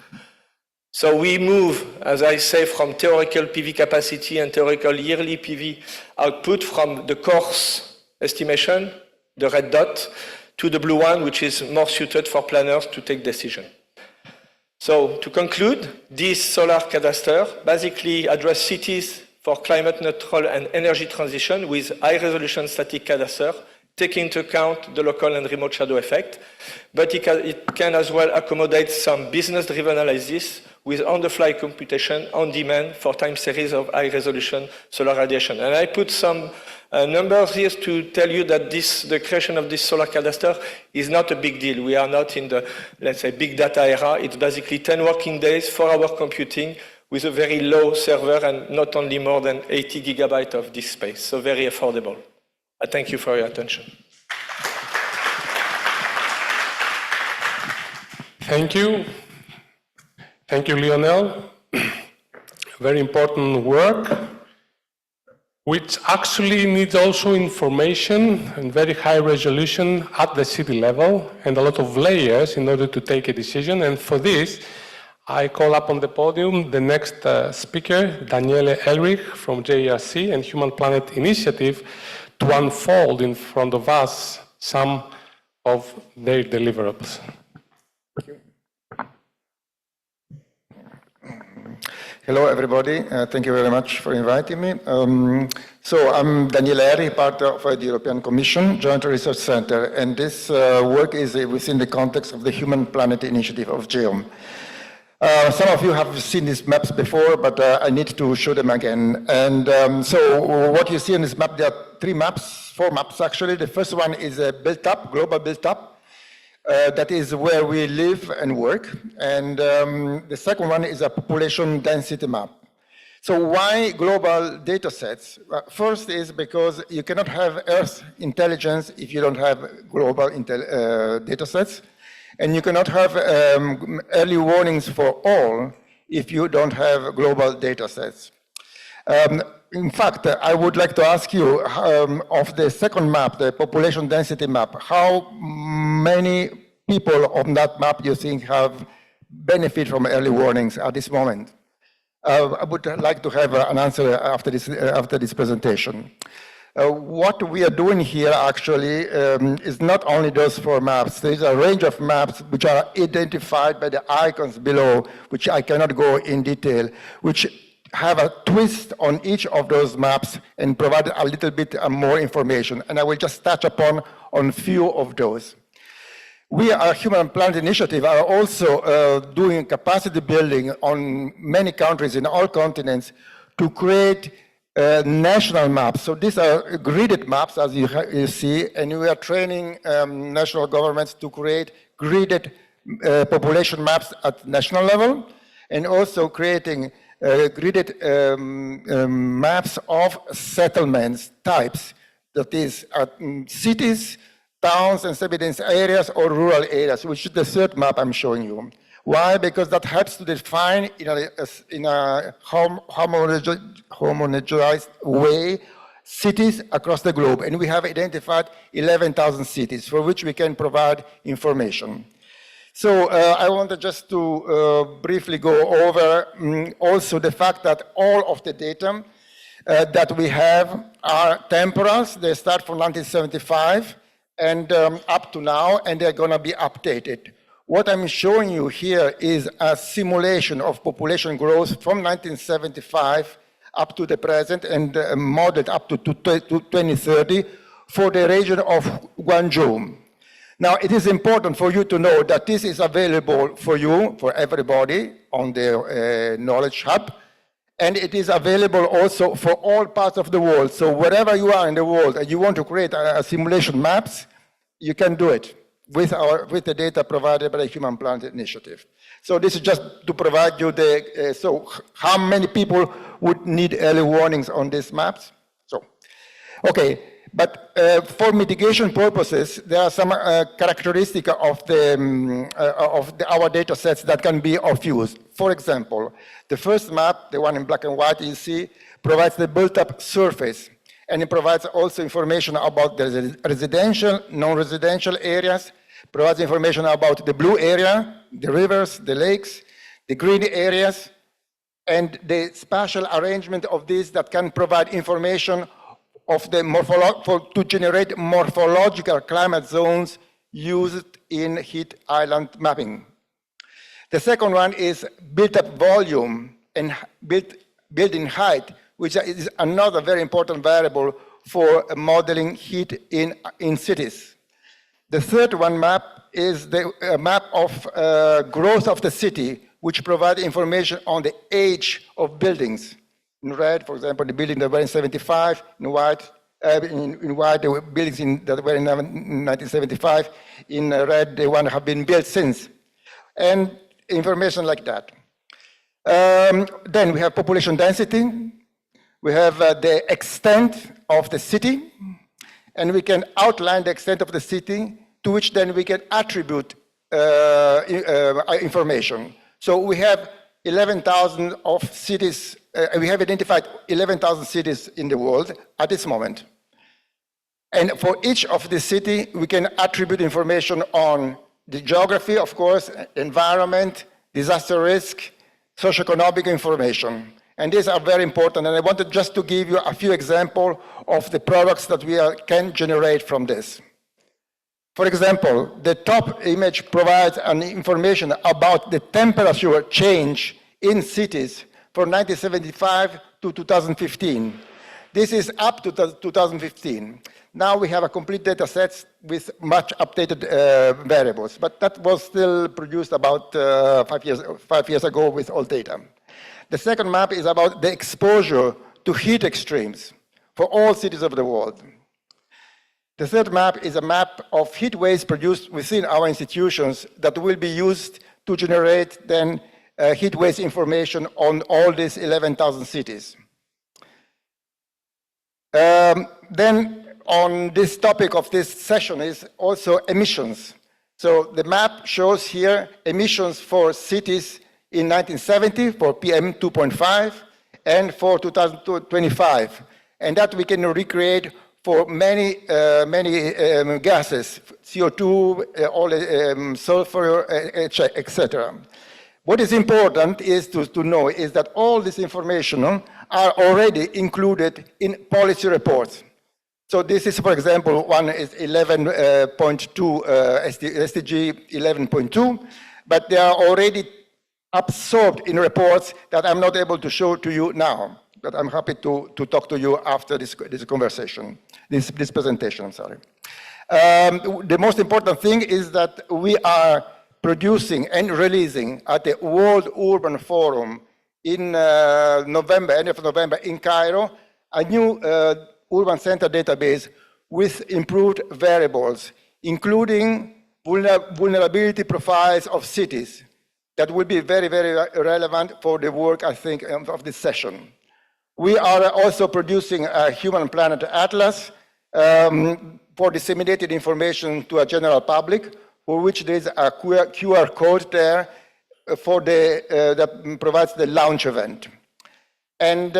So we move, as I say, from theoretical PV capacity and theoretical yearly PV output from the coarse estimation, the red dot, to the blue one, which is more suited for planners to take decision. So to conclude, this solar cadastre basically address cities for climate neutral and energy transition with high resolution static cadastre, taking into account the local and remote shadow effect, but it can as well accommodate some business-driven analysis with on-the-fly computation on demand for time series of high-resolution solar radiation. And I put some numbers here to tell you that the creation of this solar cadastre is not a big deal. We are not in the, let's say, big data era. It's basically 10 working days, 4-hour computing with a very low server and not only more than 80 gigabytes of disk space, so very affordable. I thank you for your attention. Thank you. Thank you, Lionel. Very important work, which actually needs also information and very high resolution at the city level and a lot of layers in order to take a decision. And for this, I call up on the podium the next speaker, Daniele Elrich from JRC and Human Planet Initiative, to unfold in front of us some of their deliverables. Thank you. Hello, everybody. Thank you very much for inviting me. So I'm Daniele Elrich, part of the European Commission Joint Research Center, and this work is within the context of the Human Planet Initiative of GEOM. Some of you have seen these maps before, but I need to show them again. And so what you see on this map, there are 4 maps actually. The first one is a built-up, global built-up. That is where we live and work. And the second one is a population density map. So why global data sets? First is because you cannot have Earth intelligence if you don't have global data sets. And you cannot have early warnings for all if you don't have global data sets. In fact, I would like to ask you, of the second map, the population density map, how many people on that map you think have benefit from early warnings at this moment? I would like to have an answer after this presentation. What we are doing here actually is not only those 4 maps. There is a range of maps which are identified by the icons below, which I cannot go in detail, which have a twist on each of those maps and provide a little bit more information. And I will just touch upon a few of those. We, our Human Planet Initiative, are also doing capacity building on many countries in all continents to create national maps. So these are gridded maps, as you see, and we are training national governments to create gridded population maps at national level, and also creating gridded maps of settlements types, that is cities, towns and semi-dense areas or rural areas, which is the third map I'm showing you. Why? Because that helps to define in a homogenized way cities across the globe. And we have identified 11,000 cities for which we can provide information. So I wanted just to briefly go over also the fact that all of the data that we have are temporals. They start from 1975 and up to now, and they're going to be updated. What I'm showing you here is a simulation of population growth from 1975 up to the present and modeled up to 2030 for the region of Guangzhou. Now, it is important for you to know that this is available for you, for everybody, on the Knowledge Hub, and it is available also for all parts of the world. So wherever you are in the world and you want to create a simulation maps, you can do it with the data provided by the Human Planet Initiative. So this is just to provide you the, so how many people would need early warnings on these maps? So, okay. But for mitigation purposes, there are some characteristics of our data sets that can be of use. For example, the first map, the one in black and white you see, provides the built-up surface. And it provides also information about the residential, non-residential areas, provides information about the blue area, the rivers, the lakes, the green areas, and the spatial arrangement of these that can provide information of the to generate morphological climate zones used in heat island mapping. The second one is built-up volume and building height, which is another very important variable for modeling heat in cities. The third one map is the map of growth of the city, which provides information on the age of buildings. In red, for example, the buildings that were in 75, in white, the buildings that were in 1975, in red, the ones have been built since, and information like that. Then we have population density, we have the extent of the city, and we can outline the extent of the city, to which then we can attribute information. So we have 11,000 of cities, we have identified 11,000 cities in the world at this moment. And for each of the city, we can attribute information on the geography, of course, environment, disaster risk, socioeconomic information. And these are very important, and I wanted just to give you a few examples of the products that we can generate from this. For example, the top image provides an information about the temperature change in cities from 1975 to 2015. This is up to 2015. Now we have a complete data set with much updated variables, but that was still produced about 5 years ago with all data. The second map is about the exposure to heat extremes for all cities of the world. The third map is a map of heat waves produced within our institutions that will be used to generate then heat waves information on all these 11,000 cities. Then on this topic of this session is also emissions. So the map shows here emissions for cities in 1970 for PM 2.5 and for 2025. And that we can recreate for many gases, CO2, all sulfur, etc. What is important is to know is that all this information are already included in policy reports. So this is, for example, one is 11.2, SDG 11.2, but they are already absorbed in reports that I'm not able to show to you now, but I'm happy to talk to you after this conversation, this presentation, I'm sorry. The most important thing is that we are producing and releasing at the World Urban Forum in November, end of November in Cairo, a new urban center database with improved variables, including vulnerability profiles of cities that will be very, very relevant for the work, I think, of this session. We are also producing a Human Planet Atlas for disseminated information to a general public, for which there is a QR code there for that provides the launch event. And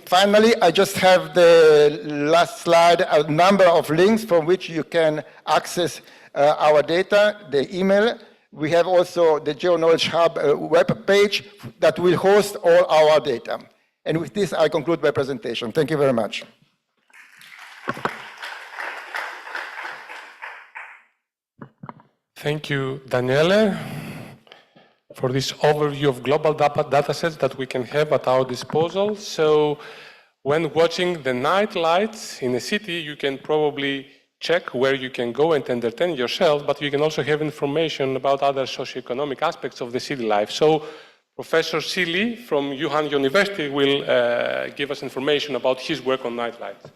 finally, I just have the last slide, a number of links from which you can access our data, the email. We have also the GeoKnowledge Hub web page that will host all our data. And with this, I conclude my presentation. Thank you very much. Thank you, Daniele, for this overview of global data sets that we can have at our disposal. So when watching the night lights in a city, you can probably check where you can go and entertain yourself, but you can also have information about other socioeconomic aspects of the city life. So Professor Seeley from Yuhan University will give us information about his work on night lights.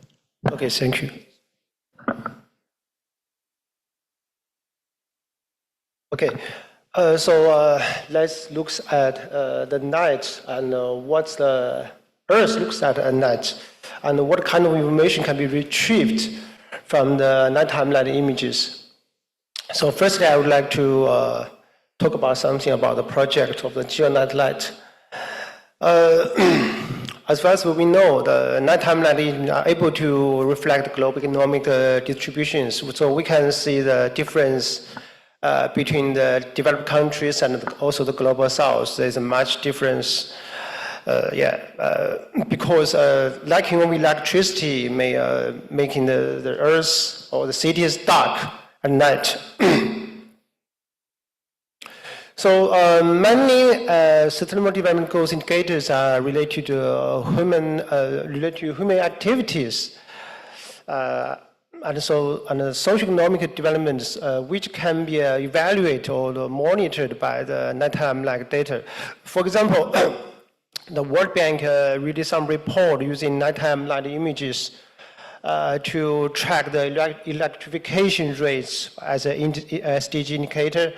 Okay, thank you. Okay, so let's look at the night and what the Earth looks at night, and what kind of information can be retrieved from the nighttime light images. So firstly, I would like to talk about something about the project of the GeoNight light. As far as we know, the nighttime light is able to reflect global economic distributions, so we can see the difference between the developed countries and also the global south. There's a much difference, because lacking of electricity may making the earth or the cities dark at night. So many sustainable development goals indicators are related to human activities. And the socioeconomic developments which can be evaluated or monitored by the nighttime light data. For example, the World Bank released some report using nighttime light images to track the electrification rates as an SDG indicator.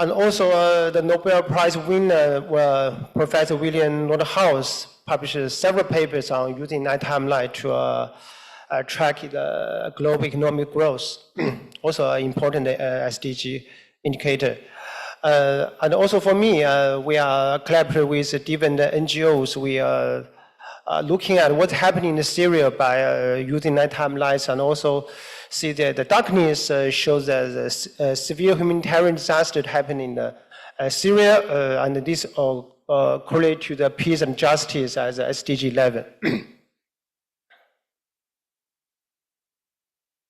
And also the Nobel Prize winner, Professor William Nordhaus, published several papers on using nighttime light to track the global economic growth, also an important SDG indicator. And also for me, we are collaborating with different NGOs. We are looking at what's happening in Syria by using nighttime lights, and also see that the darkness shows that severe humanitarian disaster happening in Syria, and this correlate to the peace and justice as SDG 11.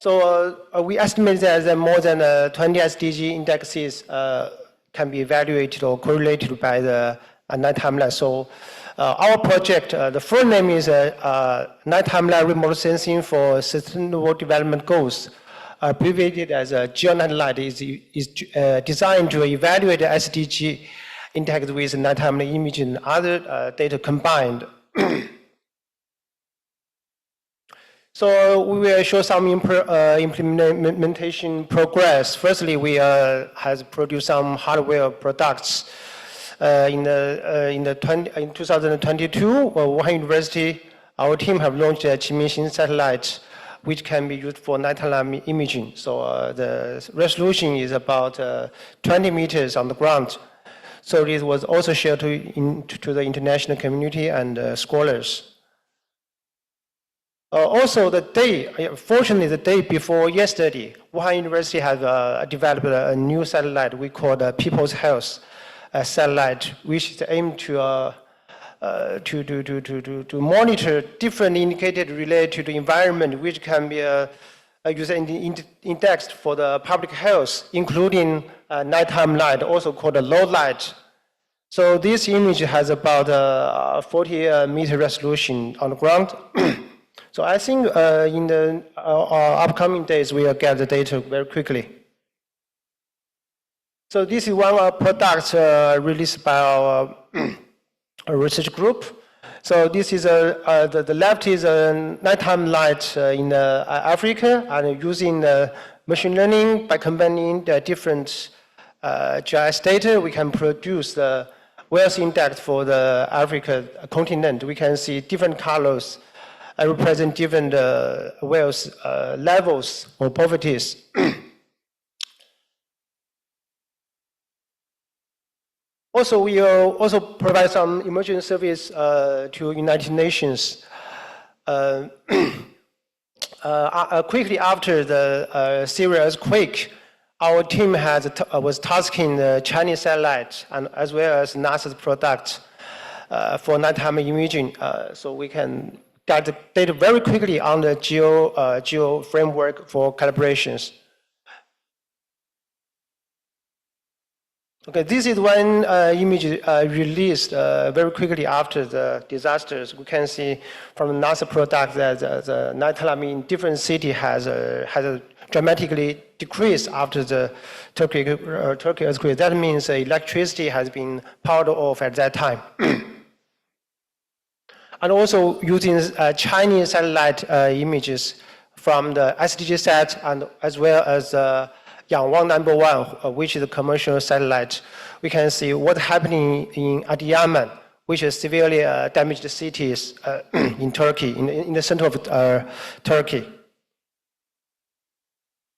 So we estimate that more than 20 SDG indexes can be evaluated or correlated by the nighttime light. So our project, the full name is Nighttime Light Remote Sensing for Sustainable Development Goals, abbreviated as GeoNight Light, is designed to evaluate the SDG intact with nighttime light image and other data combined. So we will show some implementation progress. Firstly, we has produced some hardware products. In 2022, Wuhan University, our team have launched a Qimingxin satellite, which can be used for nighttime imaging. So the resolution is about 20 meters on the ground. So this was also shared to the international community and scholars. Also, fortunately, the day before yesterday, Wuhan University has developed a new satellite we call the People's Health satellite, which is aimed to monitor different indicators related to the environment, which can be used indexed for the public health, including nighttime light, also called a low light. So this image has about 40-meter resolution on the ground. So I think in the upcoming days, we will get the data very quickly. So this is one of our products released by our research group. So this is the left is a nighttime light in Africa, and using machine learning by combining the different GIS data, we can produce the wealth index for the Africa continent. We can see different colors represent different wealth levels or poverties. Also, we also provide some emergency service to United Nations. Quickly after the Syria earthquake, our team was tasking the Chinese satellite and as well as NASA's product for nighttime imaging. So we can get the data very quickly on the geo framework for calibrations. Okay, this is one image released very quickly after the disasters. We can see from the NASA product that the night alarm in different cities has dramatically decreased after the Turkey earthquake. That means electricity has been powered off at that time. And also using Chinese satellite images from the SDG sat and as well as Yangwang #1, which is a commercial satellite, we can see what's happening in Adıyaman, which is severely damaged cities in Turkey, in the center of Turkey.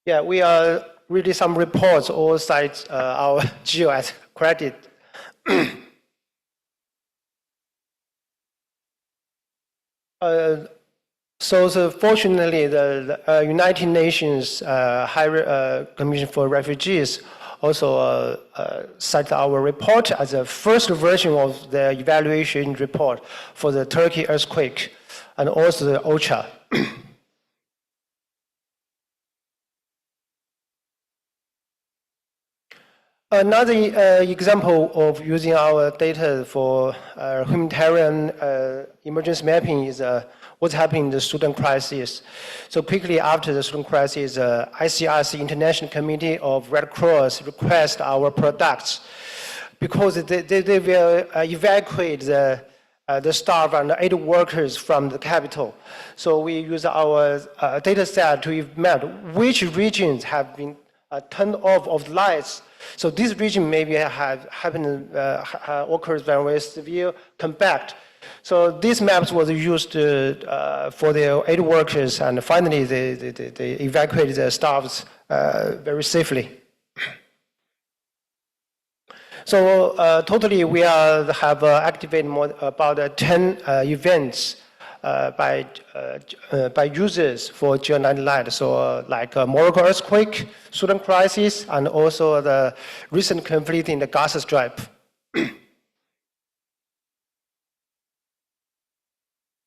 Yeah, we are reading some reports, all cite our geo as credit. So fortunately, the United Nations High Commission for Refugees also cited our report as the first version of the evaluation report for the Turkey earthquake and also the OCHA. Another example of using our data for humanitarian emergency mapping is what's happening in the Sudan crisis. So quickly after the Sudan crisis, ICRC, International Committee of Red Cross, request our products because they will evacuate the staff and the aid workers from the capital. So we use our data set to map which regions have been turned off of lights. So this region maybe occurs very severe compact. So these maps was used for the aid workers, and finally they evacuated the staffs very safely. So totally we have activated about 10 events by users for Geo9 Light. So like Morocco earthquake, Sudan crisis, and also the recent conflict in the Gaza Strip.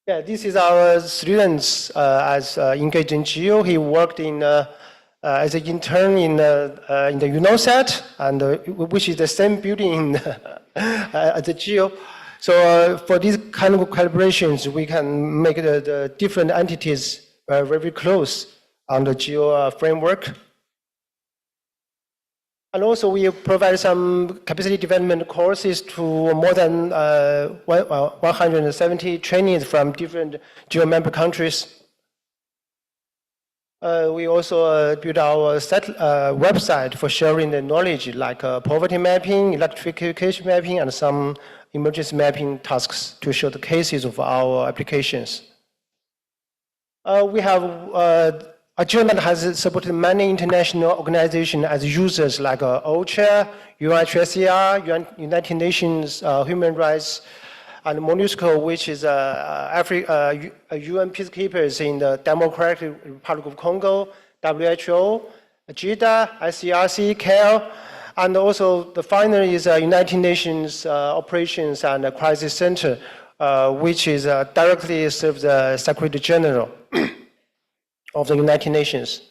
Yeah, this is our students as engaged in Geo. He worked in as an intern in the UNOSAT, and which is the same building as the Geo. So for these kind of collaborations, we can make the different entities very close on the Geo framework. And also we provide some capacity development courses to more than 170 trainees from different Geo member countries. We also build our website for sharing the knowledge like poverty mapping, electrification mapping, and some emergency mapping tasks to show the cases of our applications. We have a journal that has supported many international organizations as users like OCHA, UNHCR, United Nations Human Rights, and MONUSCO, which is UN peacekeepers in the Democratic Republic of Congo, WHO, JIDA, ICRC, CARE, and also the final is United Nations Operations and Crisis Center, which is directly serves the Secretary General of the United Nations.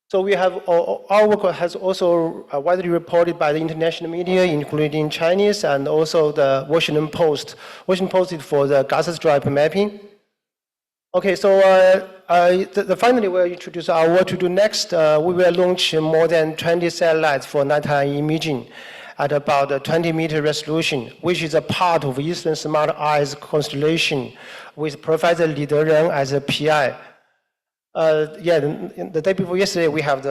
So we have, our work has also widely reported by the international media, including Chinese and also the Washington Post. Washington Post is for the Gaza Strip mapping. Okay, so finally we'll introduce our what to do next. We will launch more than 20 satellites for nighttime imaging at about 20-meter resolution, which is a part of Eastern Smart Eyes constellation with Professor Li Dereng as a PI. The day before yesterday, we have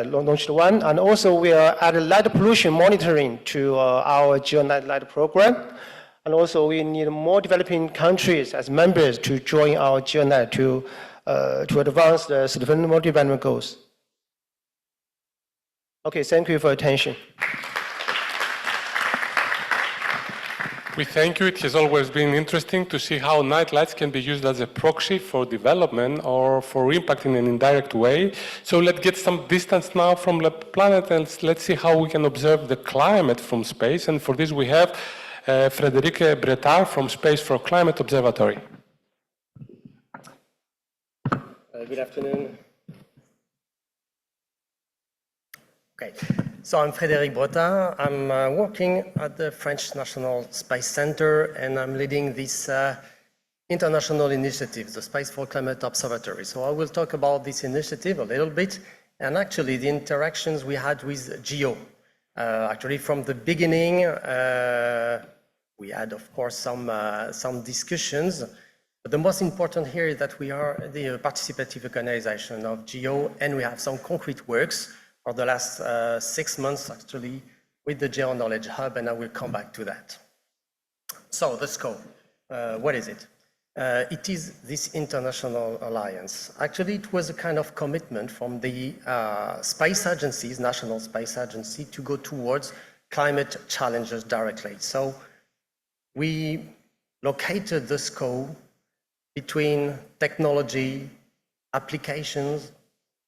launched one, and also we are adding light pollution monitoring to our Geo9 Light program, and also we need more developing countries as members to join our Geo9 to advance the Sustainable Development Goals. Okay, thank you for your attention. We thank you. It has always been interesting to see how night lights can be used as a proxy for development or for impact in an indirect way. So let's get some distance now from the planet and let's see how we can observe the climate from space. And for this we have Frédéric Bretard from Space for Climate Observatory. Good afternoon. Okay, so I'm Frédéric Bretin. I'm working at the French National Space Center, and I'm leading this international initiative, the Space for Climate Observatory. So I will talk about this initiative a little bit, and actually the interactions we had with GEO. Actually, from the beginning, we had, of course, some discussions. But the most important here is that we are the participative organization of GEO, and we have some concrete works for the last 6 months, actually, with the Geo Knowledge Hub, and I will come back to that. So the scope, what is it? It is this international alliance. Actually, it was a kind of commitment from the space agencies, National Space Agency, to go towards climate challenges directly. So we located the scope between technology, applications,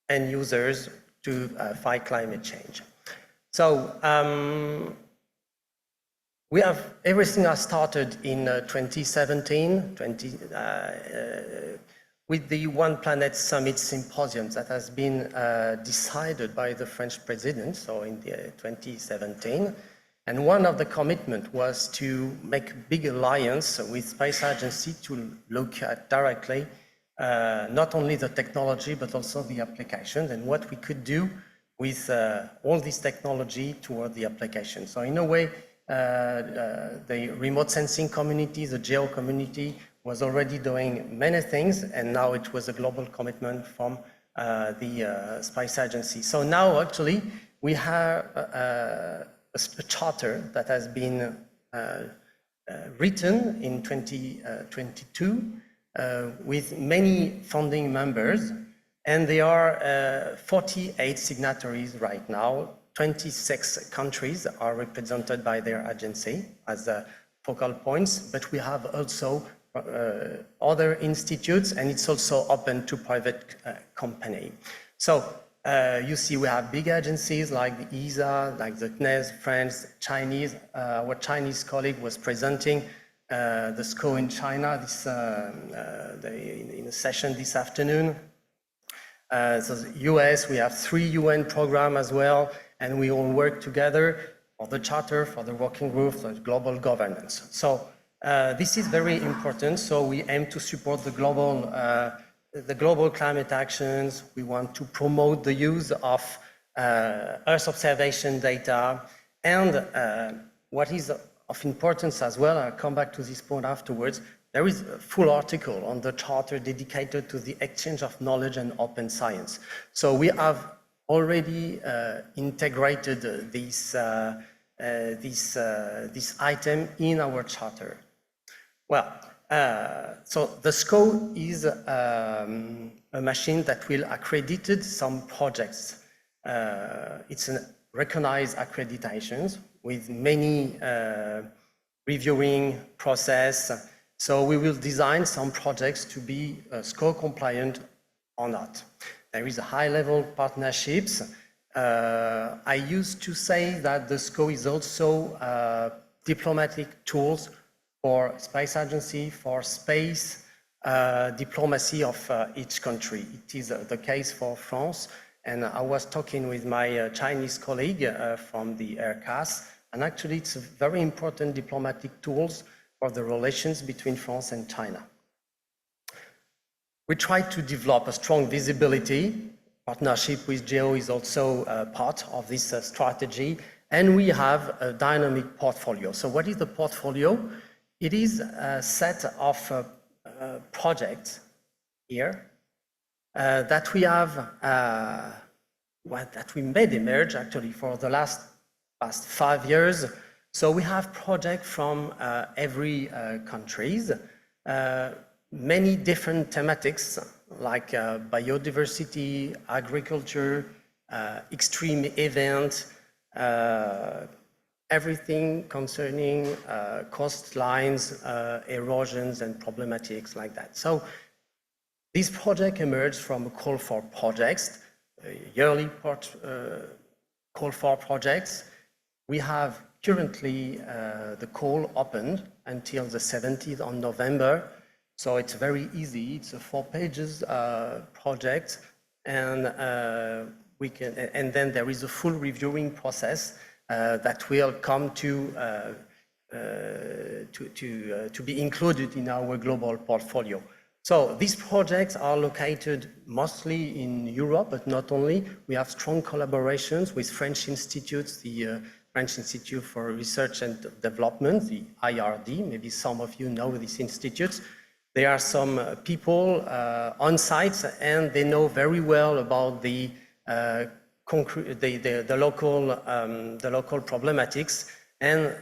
and users to fight climate change. So we have, everything has started in 2017 with the One Planet Summit Symposium that has been decided by the French president, so in 2017. And one of the commitments was to make a big alliance with Space Agency to look at directly not only the technology, but also the applications and what we could do with all this technology toward the application. So in a way, the remote sensing community, the geo community, was already doing many things, and now it was a global commitment from the Space Agency. So now, actually, we have a charter that has been written in 2022 with many founding members, and there are 48 signatories right now. 26 countries are represented by their agency as focal points, but we have also other institutes, and it's also open to private company. So you see we have big agencies like the ESA, like the CNES, France, Chinese. Our Chinese colleague was presenting the SCO in China in a session this afternoon. So the US, we have 3 UN programs as well, and we all work together for the charter, for the working group, for global governance. So this is very important. So we aim to support the global climate actions. We want to promote the use of Earth observation data. And what is of importance as well, I'll come back to this point afterwards, there is a full article on the charter dedicated to the exchange of knowledge and open science. So we have already integrated this item in our charter. Well, so the SCO is a machine that will accredit some projects. It's a recognized accreditations with many reviewing process. So we will design some projects to be SCO compliant or not. There is a high-level partnerships. I used to say that the SCO is also diplomatic tools for space agency, for space diplomacy of each country. It is the case for France, and I was talking with my Chinese colleague from the AirCAS, and actually it's a very important diplomatic tools for the relations between France and China. We try to develop a strong visibility. Partnership with GEO is also part of this strategy, and we have a dynamic portfolio. So what is the portfolio? It is a set of projects here that we have, that we made emerge actually for the past 5 years. So we have projects from every countries, many different thematics like biodiversity, agriculture, extreme event, everything concerning coastlines, erosions, and problematics like that. So this project emerged from a call for projects, yearly call for projects. We have currently, the call opened until the 17th of November. So it's very easy. It's a 4 pages project, and and then there is a full reviewing process that will come to be included in our global portfolio. So these projects are located mostly in Europe, but not only. We have strong collaborations with French institutes, the French Institute for Research and Development, the IRD. Maybe some of you know these institutes. There are some people on site, and they know very well about the local problematics, and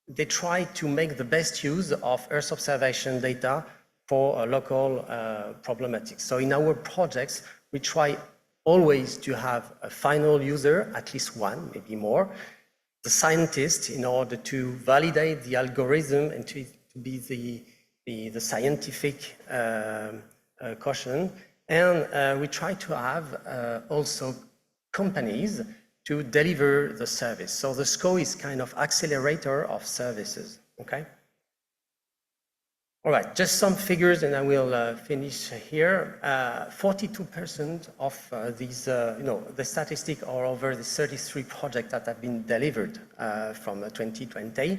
they try to make the best use of Earth observation data for local problematics. So in our projects, we try always to have a final user, at least one, maybe more, the scientist, in order to validate the algorithm and to be the scientific caution. And we try to have also companies to deliver the service. So the SCO is kind of accelerator of services, okay? All right, just some figures and I will finish here. 42% of these, the statistic are over the 33 projects that have been delivered from 2020.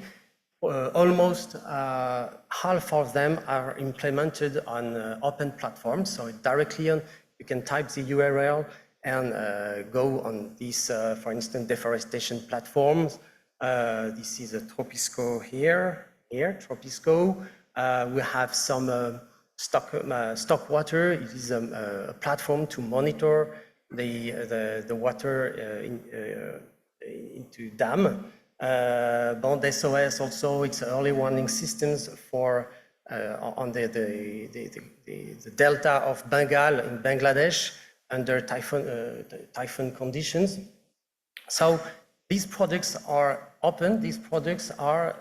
Almost half of them are implemented on open platforms. So directly on, you can type the URL and go on these, for instance, deforestation platforms. This is a Tropisco here, Tropisco. We have some stock water. It is a platform to monitor the water into dam. Bond SOS also, it's early warning systems for on the delta of Bengal in Bangladesh under typhoon conditions. So these products are open. These products are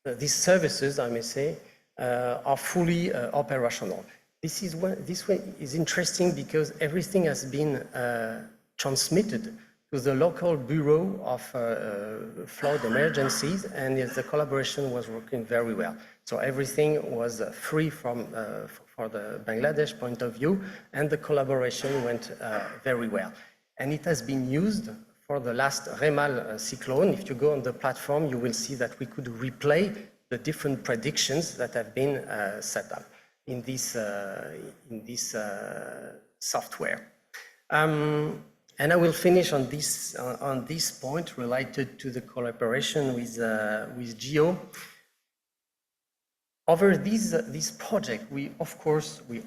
these services, I may say, are fully operational. This one is interesting because everything has been transmitted to the local Bureau of Flood Emergencies, and the collaboration was working very well. So everything was free from for the Bangladesh point of view, and the collaboration went very well. And it has been used for the last Remal cyclone. If you go on the platform, you will see that we could replay the different predictions that have been set up in this software. And I will finish on this point related to the collaboration with GEO. Over this project, we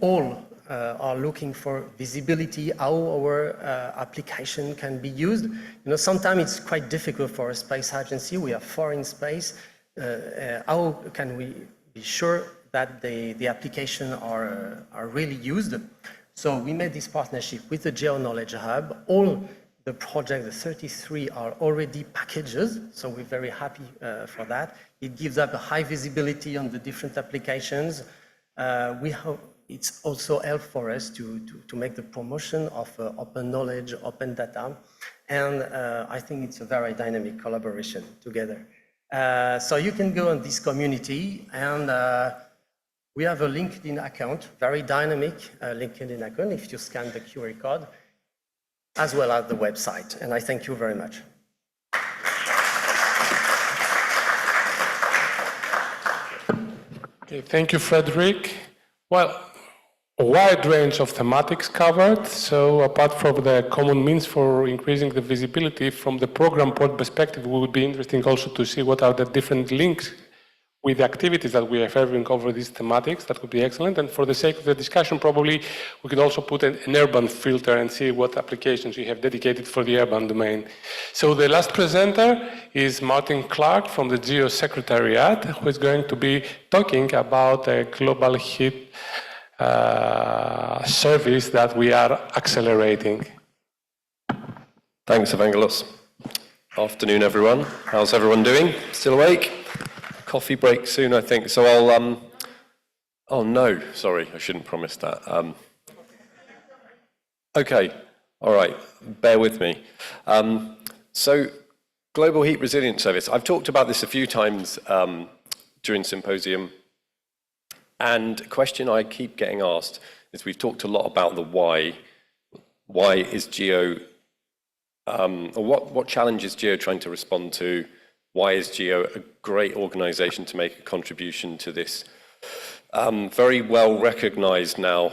all are looking for visibility, how our application can be used. Sometimes it's quite difficult for a space agency. We are far in space. How can we be sure that the application are really used? So we made this partnership with the Geo Knowledge Hub. All the projects, the 33, are already packages, so we're very happy for that. It gives us a high visibility on the different applications. It's also helped for us to make the promotion of open knowledge, open data, and I think it's a very dynamic collaboration together. So you can go on this community, and we have a LinkedIn account, very dynamic LinkedIn account, if you scan the QR code, as well as the website. And I thank you very much. Okay, thank you, Frederick. Well, a wide range of thematics covered. So apart from the common means for increasing the visibility from the program point perspective, it would be interesting also to see what are the different links with the activities that we are having over these thematics. That would be excellent. And for the sake of the discussion, probably we could also put an urban filter and see what applications we have dedicated for the urban domain. So the last presenter is Martin Clark from the GEO Secretariat, who is going to be talking about a global heat service that we are accelerating. Thanks, Evangelos. Afternoon, everyone. How's everyone doing? Still awake? Coffee break soon, I think. So I'll, oh no, sorry, I shouldn't promise that. Okay, all right, bear with me. So Global Heat Resilience Service. I've talked about this a few times during Symposium, and a question I keep getting asked is we've talked a lot about the why. Why is GEO, or what challenge is GEO trying to respond to? Why is GEO a great organization to make a contribution to this very well recognized now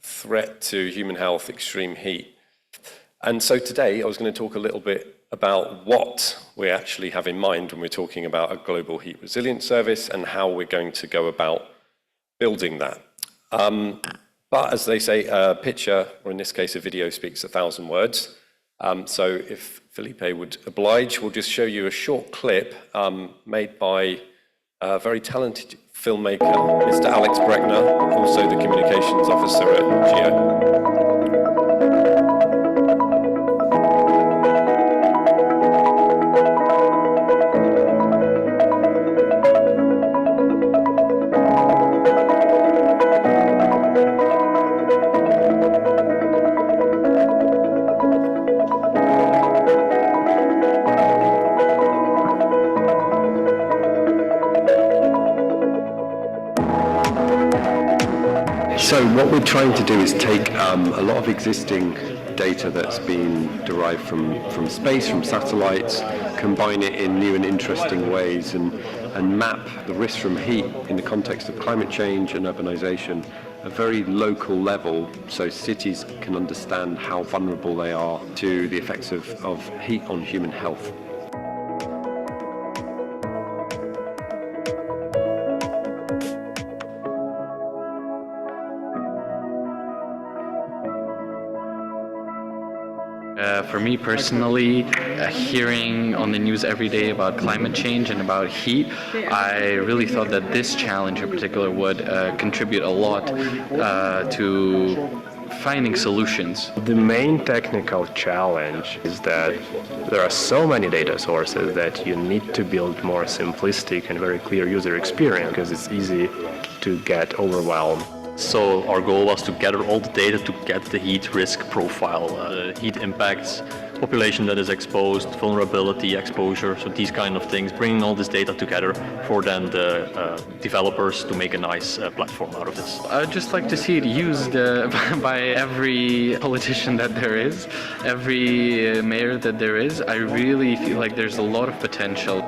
threat to human health, extreme heat? And so today I was going to talk a little bit about what we actually have in mind when we're talking about a global heat resilience service and how we're going to go about building that. But as they say, a picture, or in this case a video, speaks 1,000 words. So if Felipe would oblige, we'll just show you a short clip made by a very talented filmmaker, Mr. Alex Breckner, also the communications officer at GEO. So what we're trying to do is take a lot of existing data that's been derived from space, from satellites, combine it in new and interesting ways and map the risk from heat in the context of climate change and urbanization at a very local level so cities can understand how vulnerable they are to the effects of heat on human health. For me personally, hearing on the news every day about climate change and about heat, I really thought that this challenge in particular would contribute a lot to finding solutions. The main technical challenge is that there are so many data sources that you need to build more simplistic and very clear user experience because it's easy to get overwhelmed. So our goal was to gather all the data to get the heat risk profile, the heat impacts, population that is exposed, vulnerability, exposure, so these kind of things, bringing all this data together for then the developers to make a nice platform out of this. I'd just like to see it used by every politician that there is, every mayor that there is. I really feel like there's a lot of potential.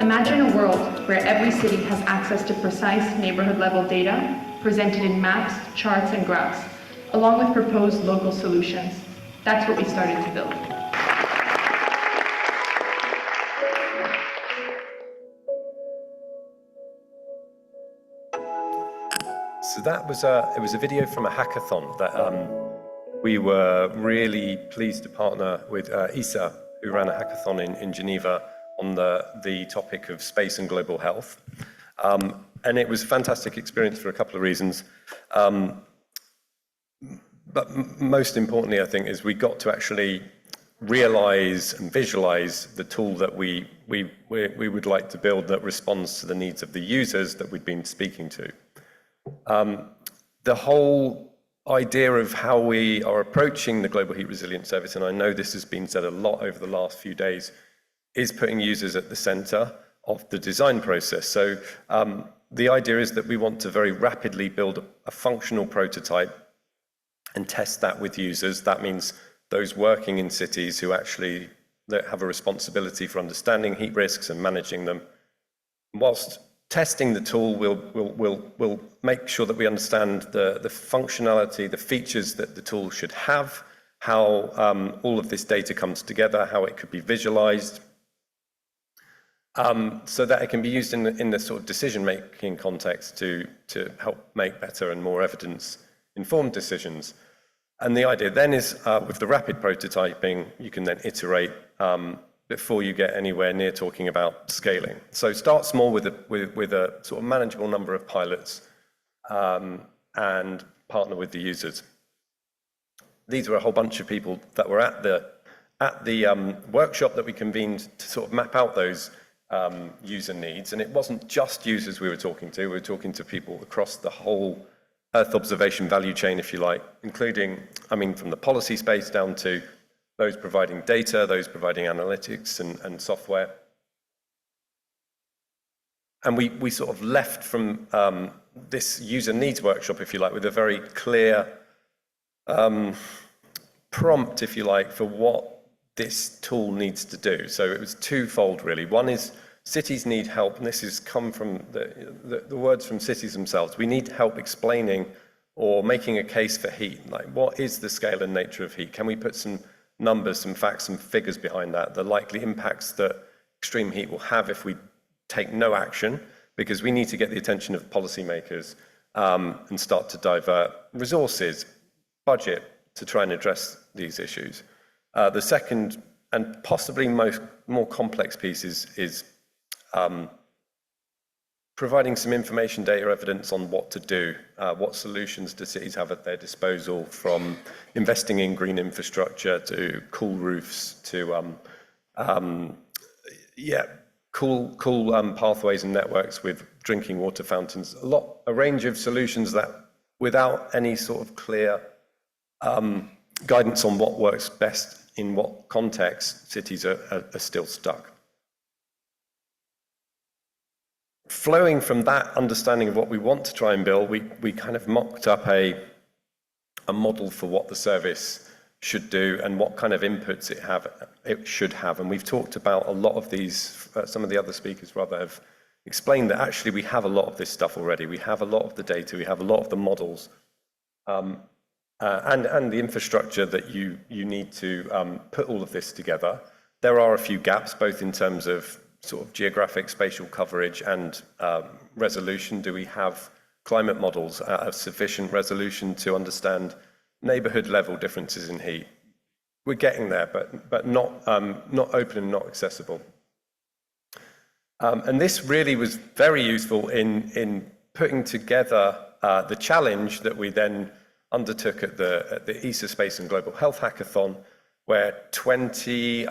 Imagine a world where every city has access to precise neighborhood-level data presented in maps, charts, and graphs, along with proposed local solutions. That's what we started to build. So that was it was a video from a hackathon that we were really pleased to partner with Isa, who ran a hackathon in Geneva on the topic of space and global health. And it was a fantastic experience for a couple of reasons. But most importantly, I think, is we got to actually realize and visualize the tool that we would like to build that responds to the needs of the users that we've been speaking to. The whole idea of how we are approaching the Global Heat Resilience Service, and I know this has been said a lot over the last few days, is putting users at the center of the design process. So the idea is that we want to very rapidly build a functional prototype and test that with users. That means those working in cities who actually have a responsibility for understanding heat risks and managing them. Whilst testing the tool, we'll make sure that we understand the functionality, the features that the tool should have, how all of this data comes together, how it could be visualized, so that it can be used in the sort of decision-making context to help make better and more evidence-informed decisions. And the idea then is, with the rapid prototyping, you can then iterate before you get anywhere near talking about scaling. So start small with a sort of manageable number of pilots and partner with the users. These were a whole bunch of people that were at the workshop that we convened to sort of map out those user needs. And it wasn't just users we were talking to. We were talking to people across the whole Earth observation value chain, if you like, including, I mean, from the policy space down to those providing data, those providing analytics and software. And we sort of left from this user needs workshop, if you like, with a very clear prompt, if you like, for what this tool needs to do. So it was twofold, really. One is cities need help, and this has come from the words from cities themselves. We need help explaining or making a case for heat. Like, what is the scale and nature of heat? Can we put some numbers, some facts, some figures behind that? The likely impacts that extreme heat will have if we take no action, because we need to get the attention of policymakers and start to divert resources, budget, to try and address these issues. The second and possibly more complex piece is providing some information, data, evidence on what to do. What solutions do cities have at their disposal, from investing in green infrastructure to cool roofs to cool pathways and networks with drinking water fountains. A range of solutions that, without any sort of clear guidance on what works best in what context, cities are still stuck. Flowing from that understanding of what we want to try and build, we kind of mocked up a model for what the service should do and what kind of inputs it should have. And we've talked about a lot of these, some of the other speakers rather have explained that actually we have a lot of this stuff already. We have a lot of the data, we have a lot of the models, and the infrastructure that you need to put all of this together. There are a few gaps, both in terms of sort of geographic spatial coverage and resolution. Do we have climate models of sufficient resolution to understand neighborhood level differences in heat? We're getting there, but not open and not accessible. And this really was very useful in putting together the challenge that we then undertook at the ESA Space and Global Health Hackathon, where 20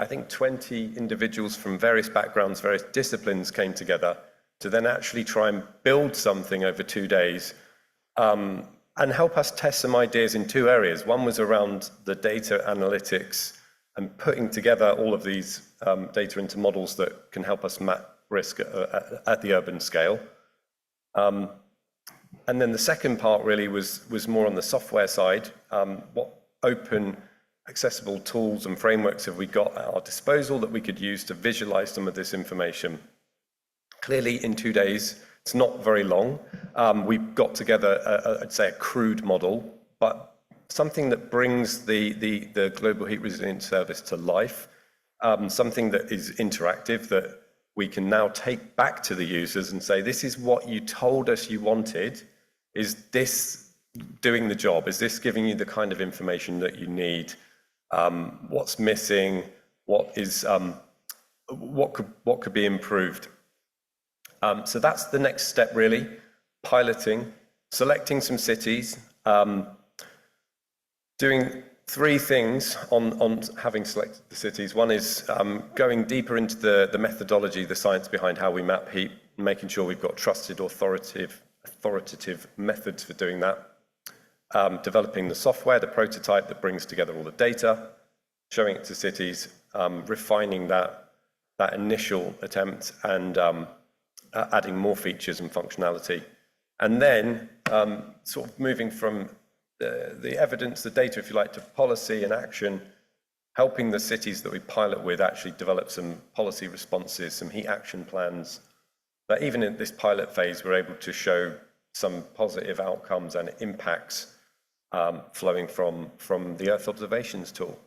individuals from various backgrounds, various disciplines came together to then actually try and build something over 2 days and help us test some ideas in two areas. One was around the data analytics and putting together all of these data into models that can help us map risk at the urban scale. And then the second part really was more on the software side. What open, accessible tools and frameworks have we got at our disposal that we could use to visualize some of this information? Clearly, in 2 days, it's not very long. We've got together, I'd say, a crude model, but something that brings the Global Heat Resilience Service to life, something that is interactive, that we can now take back to the users and say, this is what you told us you wanted. Is this doing the job? Is this giving you the kind of information that you need? What's missing? What could be improved? So that's the next step, really. Piloting, selecting some cities, doing three things on having selected the cities. One is going deeper into the methodology, the science behind how we map heat, making sure we've got trusted, authoritative methods for doing that. Developing the software, the prototype that brings together all the data, showing it to cities, refining that initial attempt and adding more features and functionality. And then sort of moving from the evidence, the data, if you like, to policy and action, helping the cities that we pilot with actually develop some policy responses, some heat action plans, that even in this pilot phase, we're able to show some positive outcomes and impacts flowing from the Earth observations tool.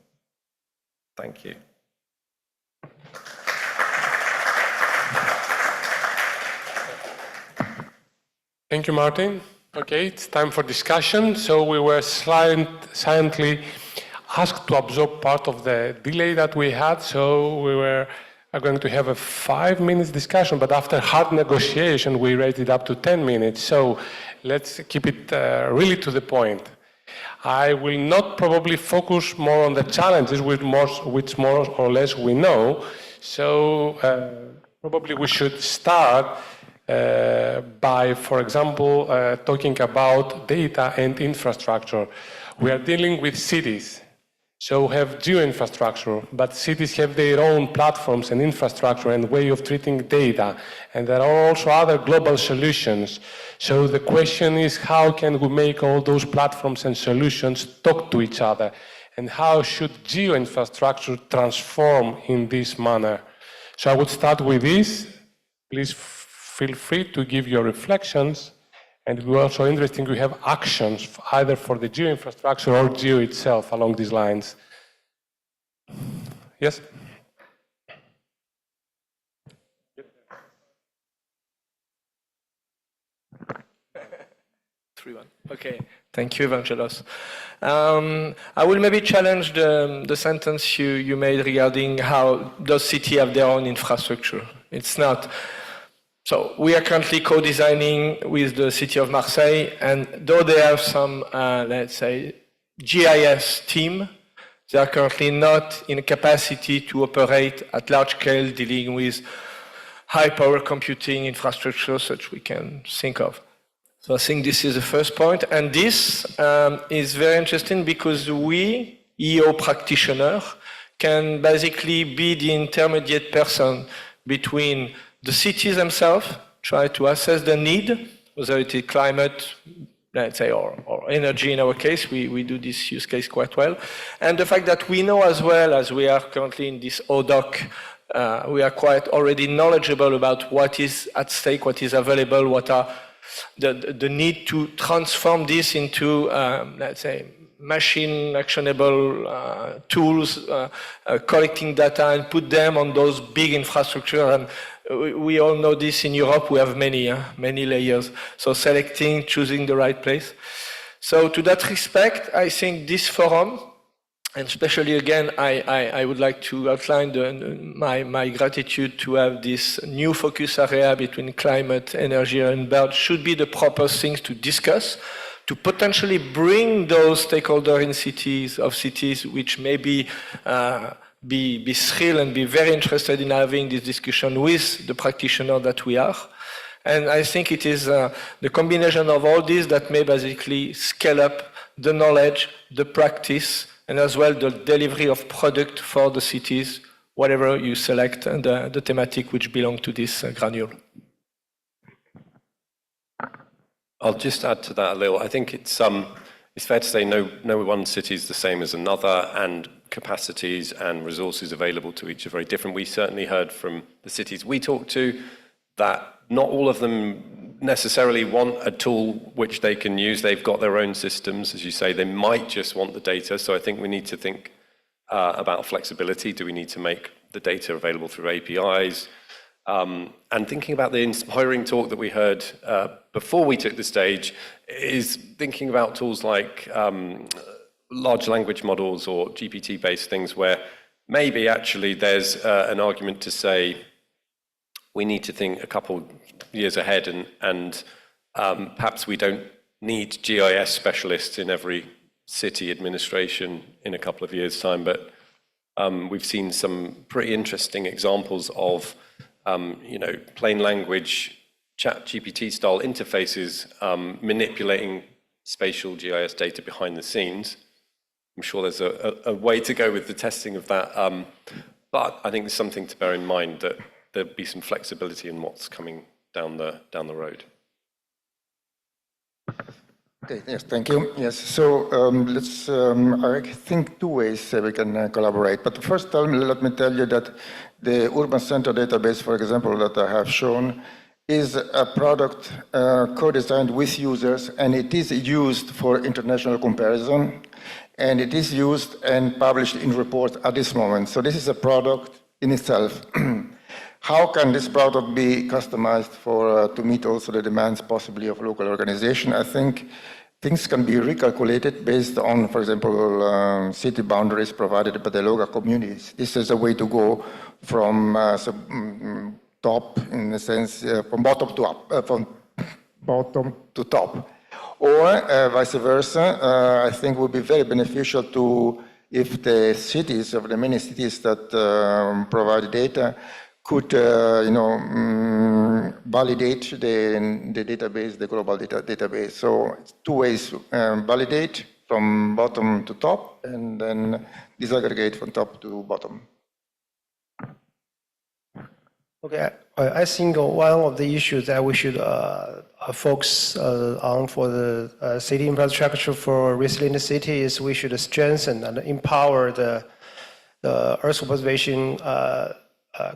Thank you. Thank you, Martin. Okay, it's time for discussion. So we were silently asked to absorb part of the delay that we had. So we are going to have a 5 minutes discussion, but after hard negotiation, we raised it up to 10 minutes. So let's keep it really to the point. I will not probably focus more on the challenges, which more or less we know. So probably we should start by, for example, talking about data and infrastructure. We are dealing with cities. So we have geo-infrastructure, but cities have their own platforms and infrastructure and way of treating data. And there are also other global solutions. So the question is, how can we make all those platforms and solutions talk to each other? And how should geo-infrastructure transform in this manner? So I would start with this. Please feel free to give your reflections. And we're also interested, we have actions either for the geo infrastructure or geo itself along these lines. Yes? Okay, thank you, Evangelos. I will maybe challenge the sentence you made regarding how those cities have their own infrastructure. It's not. So we are currently co-designing with the city of Marseille, and though they have some, let's say, GIS team, they are currently not in a capacity to operate at large scale dealing with high power computing infrastructure such we can think of. So I think this is the first point, and this is very interesting because we, EO practitioners, can basically be the intermediate person between the cities themselves, try to assess the need, whether it is climate, let's say, or energy in our case. We do this use case quite well. And the fact that we know as well as we are currently in this ODOC, we are quite already knowledgeable about what is at stake, what is available, what are the need to transform this into, let's say, machine actionable tools, collecting data and put them on those big infrastructure. And we all know this in Europe, we have many layers. So selecting, choosing the right place. So to that respect, I think this forum, and especially again, I would like to outline my gratitude to have this new focus area between climate, energy and bird should be the proper things to discuss, to potentially bring those stakeholders in cities which maybe be thrilled and be very interested in having this discussion with the practitioner that we are. And I think it is the combination of all this that may basically scale up the knowledge, the practice, and as well the delivery of product for the cities, whatever you select, and the thematic which belong to this granule. I'll just add to that a little. I think it's fair to say no one city is the same as another, and capacities and resources available to each are very different. We certainly heard from the cities we talked to that not all of them necessarily want a tool which they can use. They've got their own systems, as you say. They might just want the data. So I think we need to think about flexibility. Do we need to make the data available through APIs? And thinking about the inspiring talk that we heard before we took the stage is thinking about tools like large language models or GPT-based things where maybe actually there's an argument to say we need to think a couple years ahead and perhaps we don't need GIS specialists in every city administration in a couple of years' time, but we've seen some pretty interesting examples of plain language chat GPT style interfaces manipulating spatial GIS data behind the scenes. I'm sure there's a way to go with the testing of that, but I think there's something to bear in mind that there'll be some flexibility in what's coming down the road. Okay, yes, thank you. Yes, so let's, I think two ways we can collaborate. But first, let me tell you that the Urban Center database, for example, that I have shown, is a product co-designed with users, and it is used for international comparison, and it is used and published in reports at this moment. So this is a product in itself. How can this product be customized to meet also the demands possibly of local organization? I think things can be recalculated based on, for example, city boundaries provided by the local communities. This is a way to go from top, in a sense, from bottom to up, from bottom to top. Or vice versa, I think would be very beneficial if the cities, of the many cities that provide data, could validate the database, the global database. So it's two ways, validate from bottom to top and then disaggregate from top to bottom. Okay, I think one of the issues that we should focus on for the city infrastructure for resilient city is we should strengthen and empower the Earth observation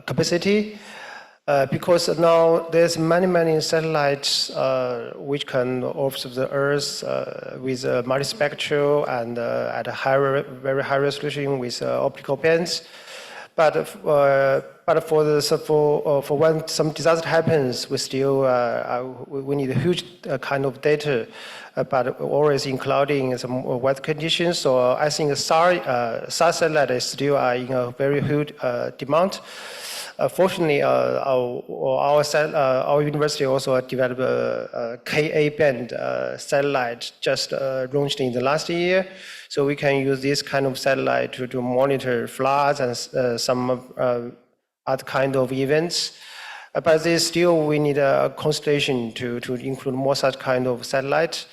capacity. Because now there's many satellites which can observe the Earth with multispectral and at a very high resolution with optical bands. But for when some disaster happens, we still we need a huge kind of data, but always including some weather conditions. So I think SAR satellite is still in a very huge demand. Fortunately, our university also developed a Ka band satellite just launched in the last year. So we can use this kind of satellite to monitor floods and some other kind of events. But we need a constellation to include more such kind of satellites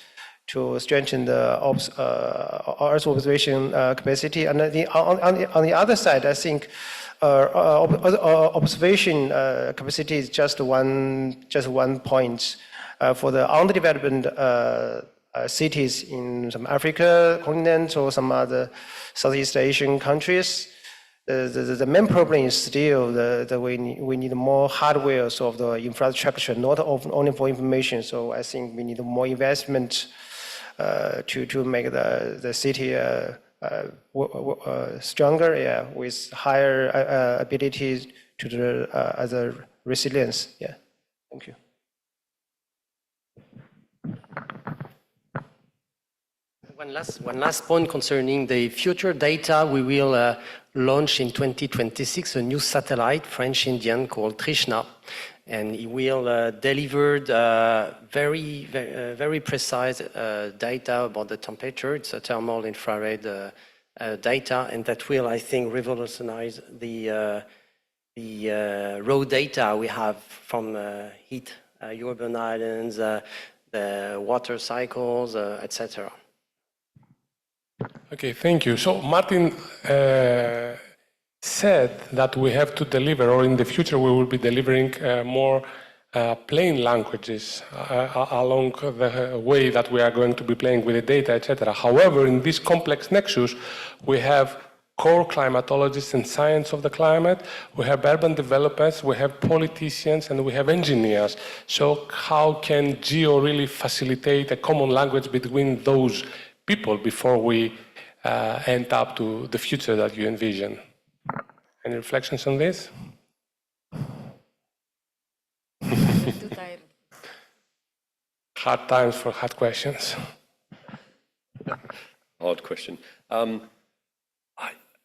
to strengthen the Earth observation capacity. And on the other side, I think observation capacity is just one point for the underdeveloped cities in some Africa continent or some other Southeast Asian countries. The main problem is still that we need more hardware of the infrastructure, not only for information. So I think we need more investment to make the city stronger, with higher ability to the other resilience. Yeah, thank you. One last point concerning the future data. We will launch in 2026 a new satellite, French-Indian, called Trishna. And it will deliver very precise data about the temperature. It's a thermal infrared data, and that will, I think, revolutionize the raw data we have from heat, urban islands, the water cycles, etc. Okay, thank you. So Martin said that we have to deliver, or in the future we will be delivering more plain languages along the way that we are going to be playing with the data, etc. However, in this complex nexus, we have core climatologists and science of the climate, we have urban developers, we have politicians, and we have engineers. So how can GEO really facilitate a common language between those people before we end up to the future that you envision? Any reflections on this? Hard times for hard questions. Hard question.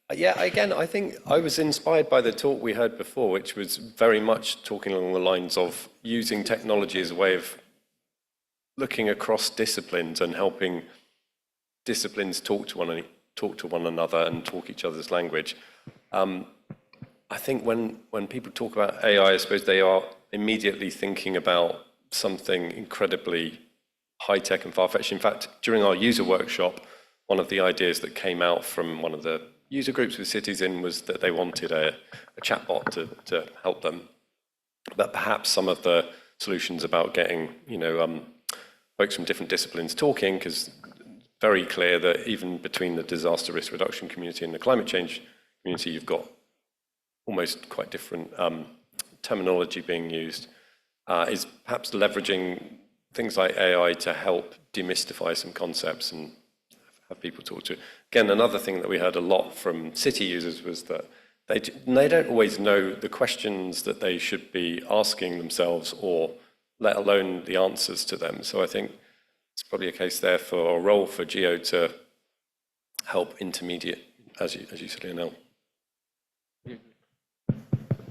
Again, I think I was inspired by the talk we heard before, which was very much talking along the lines of using technology as a way of looking across disciplines and helping disciplines talk to one another and talk each other's language. I think when people talk about AI, I suppose they are immediately thinking about something incredibly high-tech and far-fetched. In fact, during our user workshop, one of the ideas that came out from one of the user groups with cities in was that they wanted a chatbot to help them. But perhaps some of the solutions about getting, folks from different disciplines talking, because very clear that even between the disaster risk reduction community and the climate change community, you've got almost quite different terminology being used, is perhaps leveraging things like AI to help demystify some concepts and have people talk to. Again, another thing that we heard a lot from city users was that they don't always know the questions that they should be asking themselves, or let alone the answers to them. So I think it's probably a case there for a role for GEO to help intermediate, as you said, Lionel.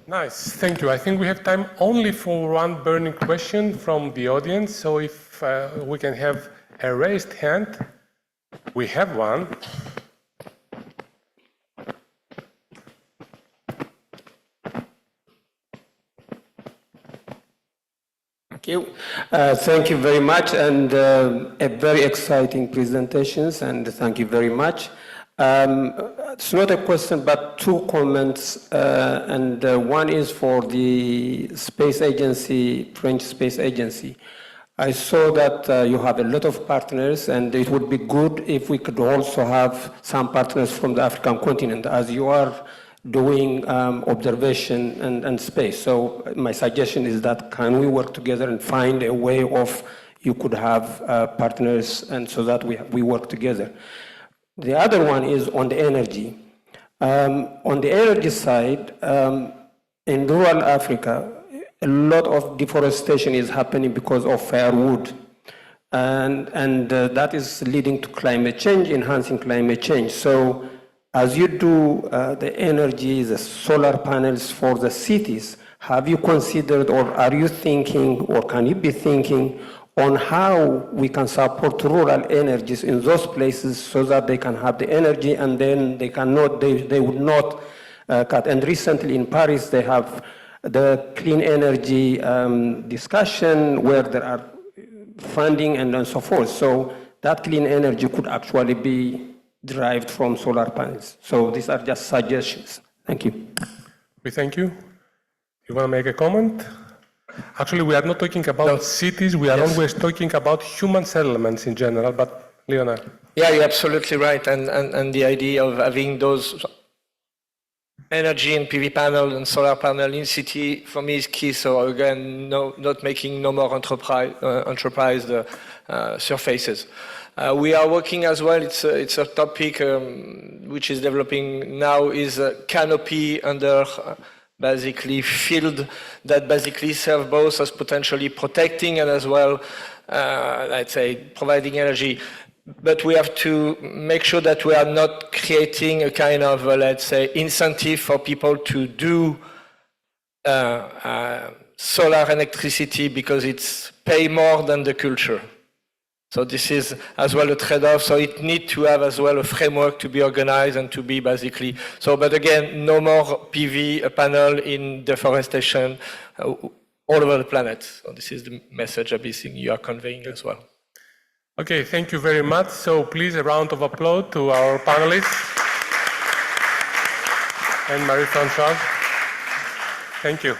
Nice, thank you. I think we have time only for one burning question from the audience. So if we can have a raised hand, we have one. Thank you very much, and a very exciting presentations, and thank you very much. It's not a question, but two comments, and one is for the space agency, French space agency. I saw that you have a lot of partners, and it would be good if we could also have some partners from the African continent, as you are doing observation and space. So my suggestion is that can we work together and find a way of you could have partners, and so that we work together. The other one is on the energy. On the energy side, in rural Africa, a lot of deforestation is happening because of firewood. And that is leading to climate change, enhancing climate change. So as you do the energy, the solar panels for the cities, have you considered, or are you thinking, or can you be thinking on how we can support rural energies in those places so that they can have the energy and then they would not cut. And recently in Paris, they have the clean energy discussion where there are funding and so forth. So that clean energy could actually be derived from solar panels. So these are just suggestions. Thank you. We thank you. You want to make a comment? Actually, we are not talking about cities. We are always talking about human settlements in general, but Leonard. Yeah, you're absolutely right. And the idea of having those energy and PV panel and solar panel in city, for me, is key. So again, not making no more enterprise surfaces. We are working as well, it's a topic which is developing now, is a canopy under basically field that basically serve both as potentially protecting and as well, let's say, providing energy. But we have to make sure that we are not creating a kind of, let's say, incentive for people to do solar electricity because it's pay more than the culture. So this is as well a trade-off. So it needs to have as well a framework to be organized and to be basically. So, but again, no more PV panel in deforestation all over the planet. So this is the message I think you are conveying as well. Okay, thank you very much. So please, a round of applause to our panelists and Marie-Françoise. Thank you.